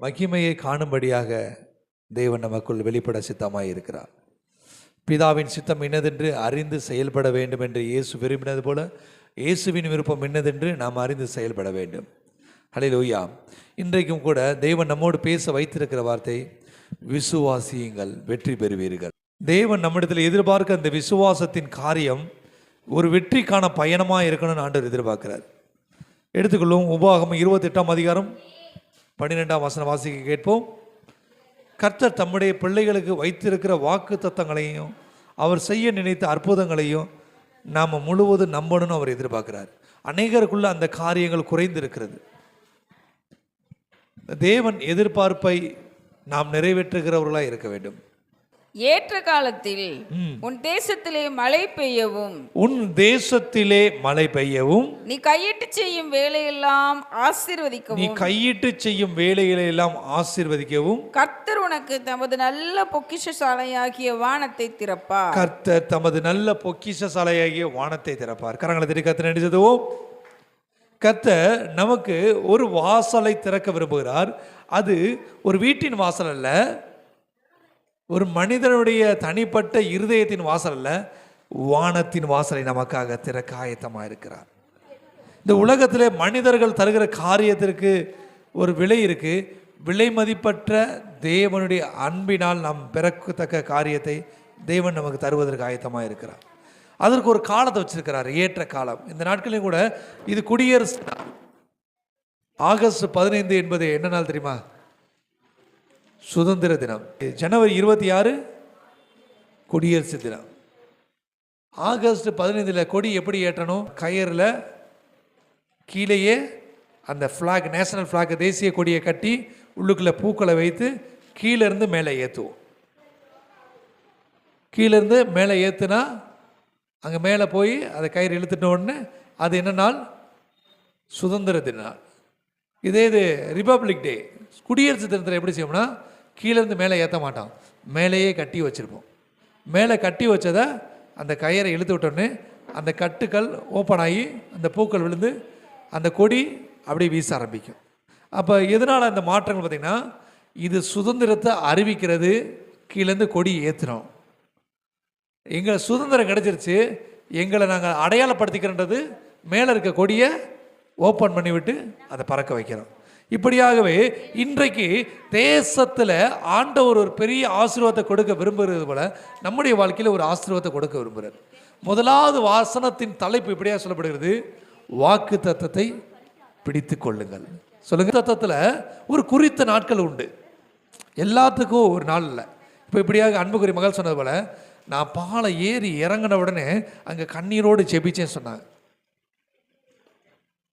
மகிமையை காணும்படியாக தேவன் நமக்குள் வெளிப்பட சித்தமாய் இருக்கிறார். பிதாவின் சித்தம் இன்னதென்று அறிந்து செயல்பட வேண்டும் என்று இயேசு விரும்பினது போல இயேசுவின் விருப்பம் இன்னதென்று நாம் அறிந்து செயல்பட வேண்டும். ஹல்லேலூயா. இன்றைக்கும் கூட தேவன் நம்மோடு பேச வைத்திருக்கிற வார்த்தை, விசுவாசியுங்கள் வெற்றி பெறுவீர்கள். தேவன் நம்மிடத்தில் எதிர்பார்க்க அந்த விசுவாசத்தின் காரியம் ஒரு வெற்றிக்கான பயணமாக இருக்கணும்னு ஆண்டவர் எதிர்பார்க்கிறார். எடுத்துக்கொள்வோம். உபாகமம் 28ஆம் அதிகாரம் 12ஆம் வசனம் வாசிக்க கேட்போம். கர்த்தர் தம்முடைய பிள்ளைகளுக்கு வைத்திருக்கிற வாக்கு தத்தங்களையும் அவர் செய்ய நினைத்த அற்புதங்களையும் நாம் முழுவதும் நம்பணும்னு அவர் எதிர்பார்க்கிறார். அநேகருக்குள்ள அந்த காரியங்கள் குறைந்திருக்கிறது. தேவன் எதிர்பார்ப்பை நாம் நிறைவேற்றுகிறவர்களாக இருக்க வேண்டும். ஏற்ற காலத்தில் உன் தேசத்திலே மழை பெய்யவும், உன் தேசத்திலே மழை பெய்யவும், நீ கையிட்டு செய்யும் வேலையெல்லாம் ஆசீர்வதிக்கவும், நீ கையிட்டு செய்யும் வேலைகளை எல்லாம் ஆசீர்வதிக்கவும், கர்த்தர் உனக்கு தமது நல்ல பொக்கிஷசாலையாகிய வானத்தை திறப்பார். கர்த்தர் தமது நல்ல பொக்கிஷசாலையாகிய வானத்தை திறப்பார். கரங்களை தட்டி கர்த்தர் நடிச்சதுவோம். கர்த்தர் நமக்கு ஒரு வாசலை திறக்க விரும்புகிறார். அது ஒரு வீட்டின் வாசல் அல்ல, ஒரு மனிதனுடைய தனிப்பட்ட இருதயத்தின் வாசல் அல்ல, வானத்தின் வாசலை நமக்காக திறக்க ஆயத்தமாக இருக்கிறார். இந்த உலகத்திலே மனிதர்கள் தருகிற காரியத்திற்கு ஒரு விலை இருக்கு. விலை மதிப்பற்ற தேவனுடைய அன்பினால் நாம் பெறத்தக்க காரியத்தை தேவன் நமக்கு தருவதற்கு ஆயத்தமாக இருக்கிறார். அதற்கு ஒரு காலத்தை வச்சிருக்கிறார், ஏற்ற காலம். இந்த நாட்களையும் கூட இது குடியரசு ஆகஸ்ட் 15 என்பது என்ன நாள் தெரியுமா? சுதந்திர தினம். ஜனவரி 26 குடியரசு தினம். ஆகஸ்ட் 15 கொடி எப்படி ஏற்றணும்? கயிறில் கீழேயே அந்த ஃப்ளாக், நேஷனல் ஃப்ளாக், தேசிய கொடியை கட்டி உள்ளுக்குள்ள பூக்களை வைத்து கீழேருந்து மேலே ஏற்றுவோம். கீழேருந்து மேலே ஏற்றுனா அங்கே மேலே போய் அதை கயிறு இழுத்துட்ட உடனே அது என்ன நாள்? சுதந்திர தினம். இதே இது ரிபப்ளிக் டே, குடியரசு தினத்தில் எப்படி செய்வோம்னா கீழேருந்து மேலே ஏற்ற மாட்டோம், மேலேயே கட்டி வச்சுருப்போம். மேலே கட்டி வச்சதை அந்த கயிறை இழுத்து விட்டோன்னே அந்த கட்டுக்கள் ஓப்பன் ஆகி அந்த பூக்கள் விழுந்து அந்த கொடி அப்படியே வீச ஆரம்பிக்கும். அப்போ எதனால் அந்த மாற்றங்கள் பார்த்திங்கன்னா, இது சுதந்திரத்தை அறிவிக்கிறது. கீழேருந்து கொடி ஏற்றுறோம், எங்களை சுதந்திரம் கிடைச்சிருச்சு, எங்களை நாங்கள் அடையாளப்படுத்திக்கிறன்றது மேலே இருக்க கொடியை ஓப்பன் பண்ணிவிட்டு அதை பறக்க வைக்கிறோம். இப்படியாகவே இன்றைக்கு தேசத்தில் ஆண்டவர் ஒரு பெரிய ஆசீர்வாதத்தை கொடுக்க விரும்புகிறது போல நம்முடைய வாழ்க்கையில் ஒரு ஆசீர்வாதத்தை கொடுக்க விரும்புகிறார். முதலாவது வாசனத்தின் தலைப்பு இப்படியா சொல்லப்படுகிறது, வாக்கு தத்தத்தை பிடித்து கொள்ளுங்கள். சொல்லுங்க. தத்தத்தில் ஒரு குறித்த நாட்கள் உண்டு, எல்லாத்துக்கும் ஒரு நாள் இல்லை. இப்போ இப்படியாக அன்புக்குரிய மகள் சொன்னது போல, நான் பாலை ஏறி இறங்கின உடனே அங்கே கண்ணீரோடு ஜெபிச்சேன்னு சொன்னாங்க.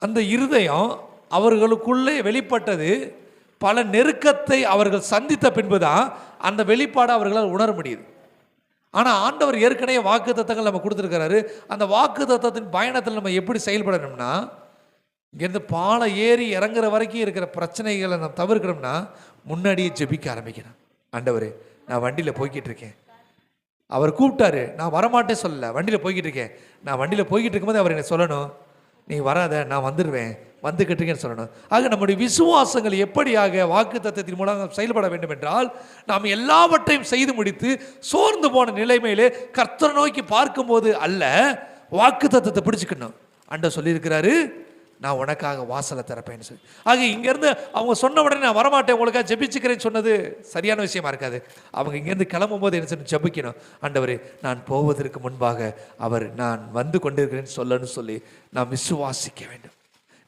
அந்த இருதயம் அவர்களுக்குள்ளே வெளிப்பட்டது பல நெருக்கத்தை அவர்கள் சந்தித்த பின்புதான் அந்த வெளிப்பாடு அவர்களால் உணர முடியுது. ஆனால் ஆண்டவர் ஏற்கனவே வாக்கு தத்தங்கள் நம்ம கொடுத்துருக்கிறாரு. அந்த வாக்கு தத்தத்தின் பயணத்தில் நம்ம எப்படி செயல்படணும்னா, இங்கேருந்து பாலை ஏறி இறங்குற வரைக்கும் இருக்கிற பிரச்சனைகளை நம்ம தவிர்க்கணும்னா முன்னாடியே ஜெபிக்க ஆரம்பிக்கணும். ஆண்டவரே, நான் வண்டியில் போய்கிட்டு இருக்கேன், அவர் கூப்பிட்டாரு, நான் வரமாட்டேன் சொல்லலை, வண்டியில் போய்கிட்டு இருக்கேன். நான் வண்டியில் போய்கிட்டு இருக்கும்போது அவர் என்ன சொல்லணும், நீ வராத, நான் வந்துடுவேன், வந்துக்கிட்டு இருக்கேன்னு சொல்லணும். ஆக நம்முடைய விசுவாசங்கள் எப்படியாக வாக்கு தத்தத்தின் மூலம் செயல்பட வேண்டும் என்றால், நாம் எல்லாவற்றையும் செய்து முடித்து சோர்ந்து போன நிலைமையிலே கர்த்தரை நோக்கி பார்க்கும்போது அல்ல, வாக்கு தத்தத்தை பிடிச்சிக்கணும். ஆண்டவர் சொல்லியிருக்கிறாரு, நான் உனக்காக வாசலை திறப்பேன்னு சொல்லி. ஆக இங்கேருந்து அவங்க சொன்ன உடனே நான் வரமாட்டேன், உங்களுக்காக ஜெபிச்சுக்கிறேன்னு சொன்னது சரியான விஷயமா இருக்காது. அவங்க இங்கேருந்து கிளம்பும் போது என்ன சொல்லி ஜெபிக்கணும், ஆண்டவரே, நான் போவதற்கு முன்பாக அவர் நான் வந்து கொண்டிருக்கிறேன்னு சொல்லணும்னு சொல்லி நாம் விசுவாசிக்க வேண்டும்.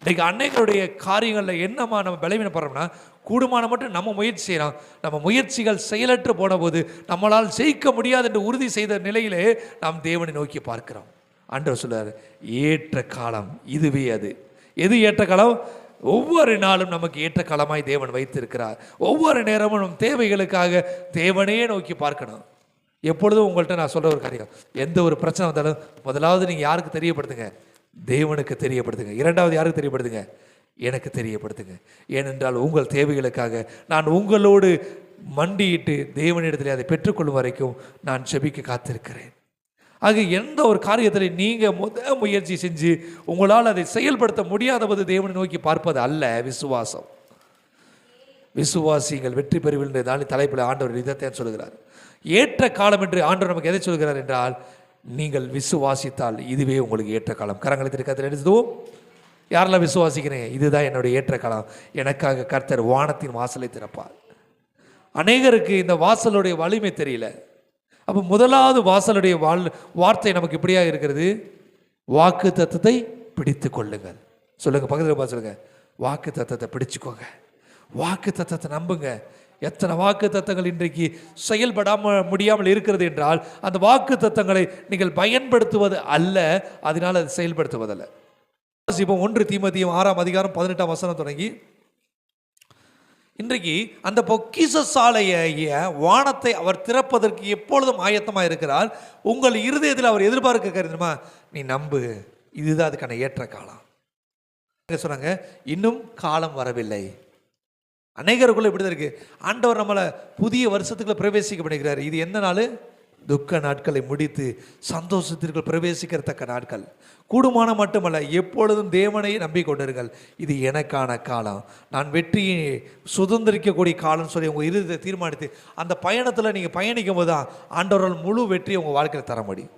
இன்றைக்கு அன்னைகளுடைய காரியங்களில் என்னமா நம்ம பலவீனப்படுறோம்னா, கூடுமான மட்டும் நம்ம முயற்சி செய்கிறோம். நம்ம முயற்சிகள் செயலற்று போன போது நம்மளால் ஜெயிக்க முடியாது என்று உறுதி செய்த நிலையிலே நாம் தேவனை நோக்கி பார்க்கிறோம். ஆண்டவர் சொல்றாரு, ஏற்ற காலம் இதுவே. அது எது ஏற்ற காலம்? ஒவ்வொரு நாளும் நமக்கு ஏற்ற காலமாய் தேவன் வைத்திருக்கிறார். ஒவ்வொரு நேரமும் நம் தேவைகளுக்காக தேவனையே நோக்கி பார்க்கணும். எப்பொழுதும் உங்கள்கிட்ட நான் சொல்ற ஒரு காரியம், எந்த ஒரு பிரச்சனை வந்தாலும் முதலாவது நீங்கள் யாருக்கு தெரியப்படுத்துங்க? தேவனுக்கு தெரியப்படுத்துங்க. இரண்டாவது யாருக்கு தெரியப்படுத்துங்க? எனக்கு தெரியப்படுத்துங்க. ஏனென்றால் உங்கள் தேவைகளுக்காக நான் உங்களோடு மண்டியிட்டு தேவனிடத்தில் அதை பெற்றுக்கொள்ளும் வரைக்கும் நான் ஜெபிக்க காத்திருக்கிறேன். ஆக எந்த ஒரு காரியத்தில் நீங்கள் முயற்சி செஞ்சு உங்களால் அதை செயல்படுத்த முடியாத போது தேவனை நோக்கி பார்ப்பது அல்ல விசுவாசம். விசுவாசிகள் வெற்றி பெறுவீர்கள் என்ற நாளின் தலைப்பில் ஆண்டவர் இதைத்தான் சொல்கிறார். ஏற்ற காலம் என்று ஆண்டவர் நமக்கு எதை சொல்கிறார் என்றால், நீங்கள் விசுவாசித்தால் இதுவே உங்களுக்கு ஏற்ற காலம். கரங்களை திருக்கத்தில் எழுதுவோம். யாரெல்லாம் விசுவாசிக்கிறேன், இதுதான் என்னுடைய ஏற்ற காலம், எனக்காக கர்த்தர் வானத்தின் வாசலை திறப்பார். அநேகருக்கு இந்த வாசலுடைய வலிமை தெரியல. அப்போ முதலாவது வாசலுடைய வார்த்தை நமக்கு இப்படியா இருக்கிறது, வாக்கு தத்தத்தை பிடித்து கொள்ளுங்கள். சொல்லுங்க, பக்கத்தில் பார்த்து சொல்லுங்க, வாக்கு தத்தத்தை பிடிச்சுக்கோங்க, வாக்கு தத்தத்தை நம்புங்க. எத்தனை வாக்கு தத்தங்கள் இன்றைக்கு முடியாமல் இருக்கிறது என்றால், அந்த வாக்கு தத்தங்களை நீங்கள் பயன்படுத்துவது அல்ல, அதனால் அதை செயல்படுத்துவதல்ல. இப்போ 1 தீமோத்தேயு 6:18 தொடங்கி இன்றைக்கு அந்த பொக்கிஷ சாலைய வானத்தை அவர் திறப்பதற்கு எப்பொழுதும் ஆயத்தமாக இருக்கிறார். உங்கள் இருதயத்தில் அவர் எதிர்பார்க்க தெரியுமா, நீ நம்பு, இதுதான் அதுக்கான ஏற்ற காலம். சொன்னாங்க, இன்னும் காலம் வரவில்லை. அநேகருக்குள்ள இப்படிதான் இருக்கு. ஆண்டவர் நம்மளை புதிய வருஷத்துக்குள்ள பிரவேசிக்க பண்ணிக்கிறார். இது எந்த நாள்? துக்க நாட்களை முடித்து சந்தோஷத்திற்குள் பிரவேசிக்கிறத்தக்க நாட்கள். கூடுமான மட்டுமல்ல, எப்பொழுதும் தேவனை நம்பிக்கொண்டிருங்கள், இது எனக்கான காலம், நான் வெற்றியை சுதந்திரிக்கக்கூடிய காலம்னு சொல்லி உங்கள் இருதயத்தை தீர்மானித்து அந்த பயணத்தில் நீங்கள் பயணிக்கும் போது தான் ஆண்டவரால் முழு வெற்றியை உங்கள் வாழ்க்கையில் தர முடியும்.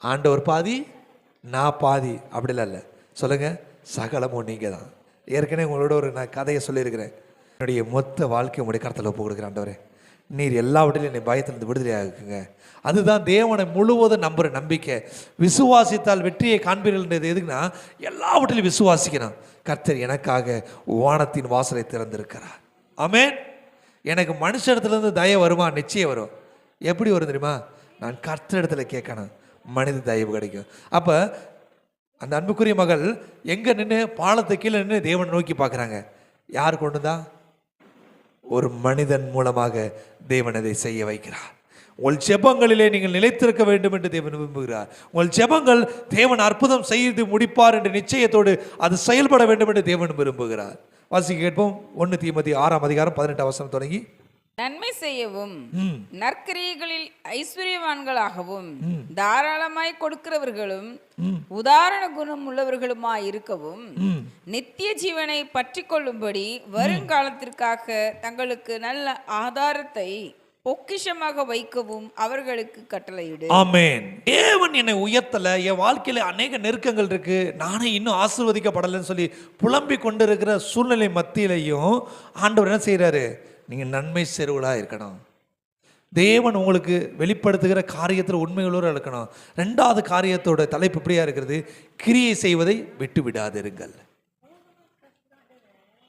ஆண்டவர் பாதி, நான் பாதி, அப்படிலாம் இல்லை. சொல்லுங்கள், சகலமும் நீங்கள் தான். ஏற்கனவே உங்களோட ஒரு நான் கதையை சொல்லியிருக்கிறேன். என்னுடைய மொத்த வாழ்க்கை உங்களுடைய கருத்தில் ஒப்பு கொடுக்குறேன். ஆண்டவரே, நீர் எல்லாவற்றிலும் என்னை பயத்திலிருந்து விடுதலையாக இருக்குங்க. அதுதான் தேவனை முழுவதும் நம்புகிற நம்பிக்கை. விசுவாசித்தால் வெற்றியை காண்பீர்கள்ன்றது எதுக்குன்னா, எல்லாவற்றிலும் விசுவாசிக்கணும். கர்த்தர் எனக்காக வானத்தின் வாசலை திறந்திருக்கிறார். ஆமென். எனக்கு மனுஷ இடத்துலேருந்து தயவு வருமா? நிச்சயம் வரும். எப்படி வரும் தெரியுமா? நான் கர்த்தர் இடத்துல கேட்கணும், மனித தயவு கிடைக்கும். அப்போ அந்த அன்புக்குரிய மகள் எங்கே நின்று, பாலத்தை கீழே நின்று தேவனை நோக்கி பார்க்குறாங்க. யார் கொண்டு தான்? ஒரு மனிதன் மூலமாக தேவன் அதை செய்ய வைக்கிறார். உங்கள் ஜெபங்களிலே நீங்கள் நிலைத்திருக்க வேண்டும் என்று தேவன் விரும்புகிறார். உங்கள் ஜெபங்கள் தேவன் அற்புதம் செய்து முடிப்பார் என்ற நிச்சயத்தோடு அது செயல்பட வேண்டும் என்று தேவன் விரும்புகிறார். வாசிக்க கேட்போம். 1 தீமோத்தேயு 6:18 தொடங்கி. நன்மை செய்யவும் நற்கிரியைகளில் ஐஸ்வர்யவான்களாகவும் தாராளமாய் கொடுக்கிறவர்களும் உதாரண குணம் உள்ளவர்களுமாய் இருக்கவும் நித்திய ஜீவனை பற்றி கொள்ளும்படி வருங்காலத்திற்காக தங்களுக்கு நல்ல ஆதாரத்தை பொக்கிஷமாக வைக்கவும் அவர்களுக்கு கட்டளையிடு. ஆமென். தேவன் என்னை உயர்த்தல, என் வாழ்க்கையில அநேக நெருக்கங்கள் இருக்கு, நானே இன்னும் ஆசீர்வதிக்கப்படலைன்னு சொல்லி புலம்பிக் கொண்டிருக்கிற சூழ்நிலை மத்தியிலையும் ஆண்டவர் என்ன செய்யறாரு? நீங்கள் நன்மை செய்கிறவர்களாக இருக்கணும். தேவன் உங்களுக்கு வெளிப்படுத்துகிற காரியத்தில் உண்மைகளோடு இருக்கணும். 2வது காரியத்தோட தலைப்பு இப்படியா இருக்கிறது, கிரியை செய்வதை விட்டு விடாதிருங்கள்.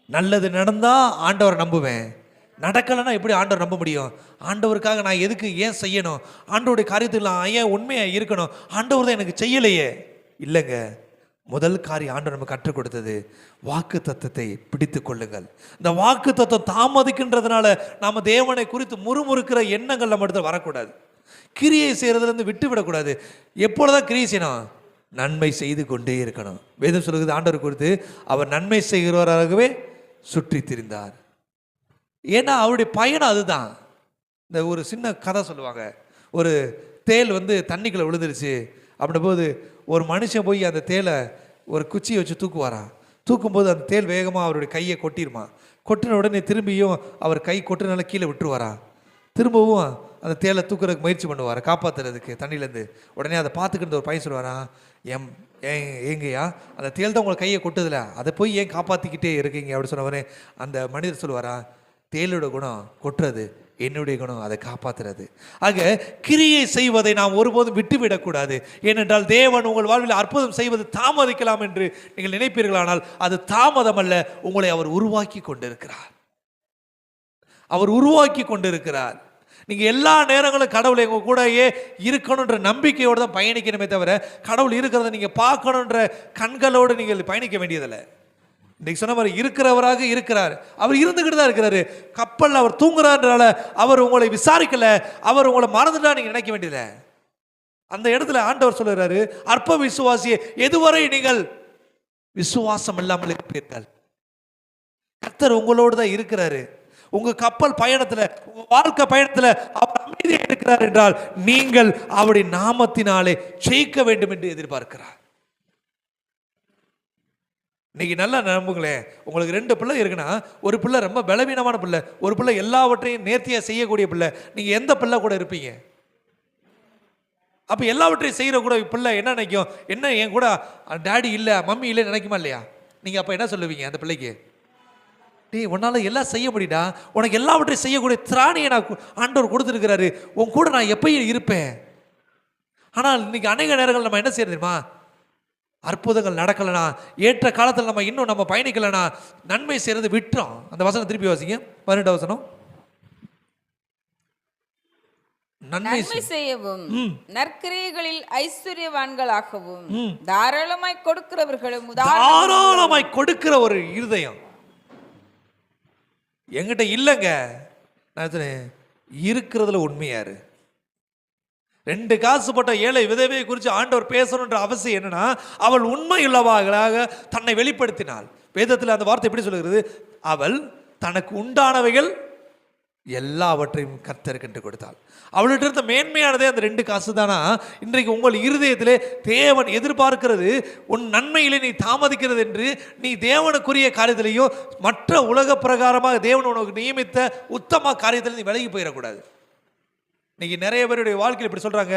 நல்லது நடந்தா ஆண்டவர் நம்புவேன், நடக்கலைன்னா எப்படி ஆண்டவர் நம்ப முடியும்? ஆண்டவருக்காக நான் எதுக்கு ஏன் செய்யணும்? ஆண்டவருடைய காரியத்தில் நான் ஏன் உண்மையாக இருக்கணும்? ஆண்டவர் தான் எனக்கு செய்யலையே. இல்லைங்க, முதல் காரியம் ஆண்டவர் நம்ம கற்றுக் கொடுத்தது, வாக்கு தத்தத்தை பிடித்து கொள்ளுங்கள். இந்த வாக்கு தத்தம் தாமதிக்கின்றதுனால நாம் தேவனை குறித்து முறுமுறுக்கிற எண்ணங்கள் நம்ம இடத்துல வரக்கூடாது. கிரியை செய்கிறதுலேருந்து விட்டு விடக்கூடாது. எப்பொழுதுதான் கிரியை செய்யணும்? நன்மை செய்து கொண்டே இருக்கணும். வேதம் சொல்லுகிறது, ஆண்டவர் குறித்து அவர் நன்மை செய்கிறவராகவே சுற்றி திரிந்தார். ஏன்னா அவருடைய பயணம் அதுதான். இந்த ஒரு சின்ன கதை சொல்லுவாங்க. ஒரு தேல் தண்ணிக்குள்ளே விழுந்துருச்சு. அப்படின்னும் போது ஒரு மனுஷன் போய் அந்த தேலை ஒரு குச்சியை வச்சு தூக்குவாரான். தூக்கும்போது அந்த தேல் வேகமாக அவருடைய கையை கொட்டிடுமா. கொட்டின உடனே திரும்பியும் அவர் கை கொட்டினால கீழே விட்டுருவாரான். திரும்பவும் அந்த தேலை தூக்குறதுக்கு முயற்சி பண்ணுவார், காப்பாற்றுறதுக்கு தண்ணியிலேருந்து. உடனே அதை பார்த்துக்கிட்டு ஒரு பையன் சொல்லுவாரான், ஏங்கய்யா, அந்த தேல் தான் உங்களை கையை கொட்டுதில்ல, அதை போய் ஏன் காப்பாற்றிக்கிட்டே இருக்கீங்க அப்படி சொன்னவரே அந்த மனிதர் சொல்லுவாரா, தேலோட குணம் கொட்டுறது, என்னுடைய குணம் அதை காப்பாற்றுறது. ஆக கிரியை செய்வதை நாம் ஒருபோதும் விட்டுவிடக்கூடாது. ஏனென்றால் தேவன் உங்கள் வாழ்வில் அற்புதம் செய்வது தாமதிக்கலாம் என்று நீங்கள் நினைப்பீர்களானால் அது தாமதம் அல்ல, உங்களை அவர் உருவாக்கி கொண்டிருக்கிறார். அவர் உருவாக்கி கொண்டிருக்கிறார். நீங்கள் எல்லா நேரங்களும் கடவுளை உங்கள் கூடயே இருக்கணுன்ற நம்பிக்கையோடு தான் பயணிக்கணுமே தவிர, கடவுள் இருக்கிறத நீங்கள் பார்க்கணுன்ற கண்களோடு நீங்கள் பயணிக்க வேண்டியதில்லை. இன்றைக்கு சொன்ன மாதிரி இருக்கிறவராக இருக்கிறார். அவர் இருந்துக்கிட்டு தான் இருக்கிறாரு. கப்பலில் அவர் தூங்குறாருனால அவர் உங்களை விசாரிக்கலை, அவர் உங்களை மறந்துட்டா நீங்கள் நினைக்க வேண்டியதில்லை. அந்த இடத்துல ஆண்டவர் சொல்லுறாரு, அற்ப விசுவாசியே, எதுவரை நீங்கள் விசுவாசம் இல்லாமல் இருப்பீர்கள், கர்த்தர் உங்களோடு தான் இருக்கிறாரு. உங்க கப்பல் பயணத்துல, உங்க வாழ்க்கை பயணத்துல அவர் அமைதியாக இருக்கிறார் என்றால் நீங்கள் அவருடைய நாமத்தினாலே ஜெயிக்க வேண்டும் என்று எதிர்பார்க்கிறார். இன்னைக்கு நல்லா நம்புங்களேன், உங்களுக்கு 2 பிள்ளை இருக்குன்னா, ஒரு பிள்ளை ரொம்ப பலவீனமான பிள்ளை, ஒரு பிள்ளை எல்லாவற்றையும் நேர்த்தியாக செய்யக்கூடிய பிள்ளை. நீங்கள் எந்த பிள்ளை கூட இருப்பீங்க? அப்போ எல்லாவற்றையும் செய்கிற கூட பிள்ளை என்ன நினைக்கும்? என்ன என் கூட டேடி இல்லை மம்மி இல்லை நினைக்குமா இல்லையா? நீங்கள் அப்போ என்ன சொல்லுவீங்க அந்த பிள்ளைக்கு? டேய், உன்னால் எல்லாம் செய்ய முடியுடா, உனக்கு எல்லாவற்றையும் செய்யக்கூடிய திராணியை நான் ஆண்டவர் கொடுத்துருக்கிறாரு, உன் கூட நான் எப்பயும் இருப்பேன். ஆனால் இன்னைக்கு அநேக நேரங்கள் நம்ம என்ன செய்யறது தெரியுமா? அற்புதங்கள் நடக்கலைனா, ஏற்ற காலத்தில் நம்ம இன்னும் நம்ம பயணிக்கலைனா, நன்மை செய்கிறது விட்டுறோம். அந்த வசனம் திருப்பி வாசிங்க, 12 வசனம். நன்மை செய்யவும் நற்கிரியைகளில் ஐஸ்வர்யவான்களாகவும் தாராளமாய் கொடுக்கிறவர்களும் தாராளமாய் கொடுக்கிற ஒரு இருதயம் என்கிட்ட இல்லைங்க. நான் இருக்கிறதுல உண்மையாரு. 2 காசு போட்ட ஏழை விதவையை குறித்து ஆண்டவர் பேசணுன்ற அவசியம் என்னன்னா, அவள் உண்மை உள்ளவர்களாக தன்னை வெளிப்படுத்தினாள். வேதத்தில் அந்த வார்த்தை எப்படி சொல்லுகிறது? அவள் தனக்கு உண்டானவைகள் எல்லாவற்றையும் கர்த்தருக்கு கொடுத்தாள். அவள்கிட்ட இருந்த மேன்மையானதே அந்த 2 காசு தானா? இன்றைக்கு உங்கள் இருதயத்திலே தேவன் எதிர்பார்க்கிறது, உன் நன்மையிலே நீ தாமதிக்கிறது என்று நீ தேவனுக்குரிய காரியத்திலேயோ மற்ற உலக பிரகாரமாக தேவன் உனக்கு நியமித்த உத்தம காரியத்தில் நீ விலகி போயிடக்கூடாது. இன்னைக்கு நிறைய பேருடைய வாழ்க்கையில் இப்படி சொல்கிறாங்க,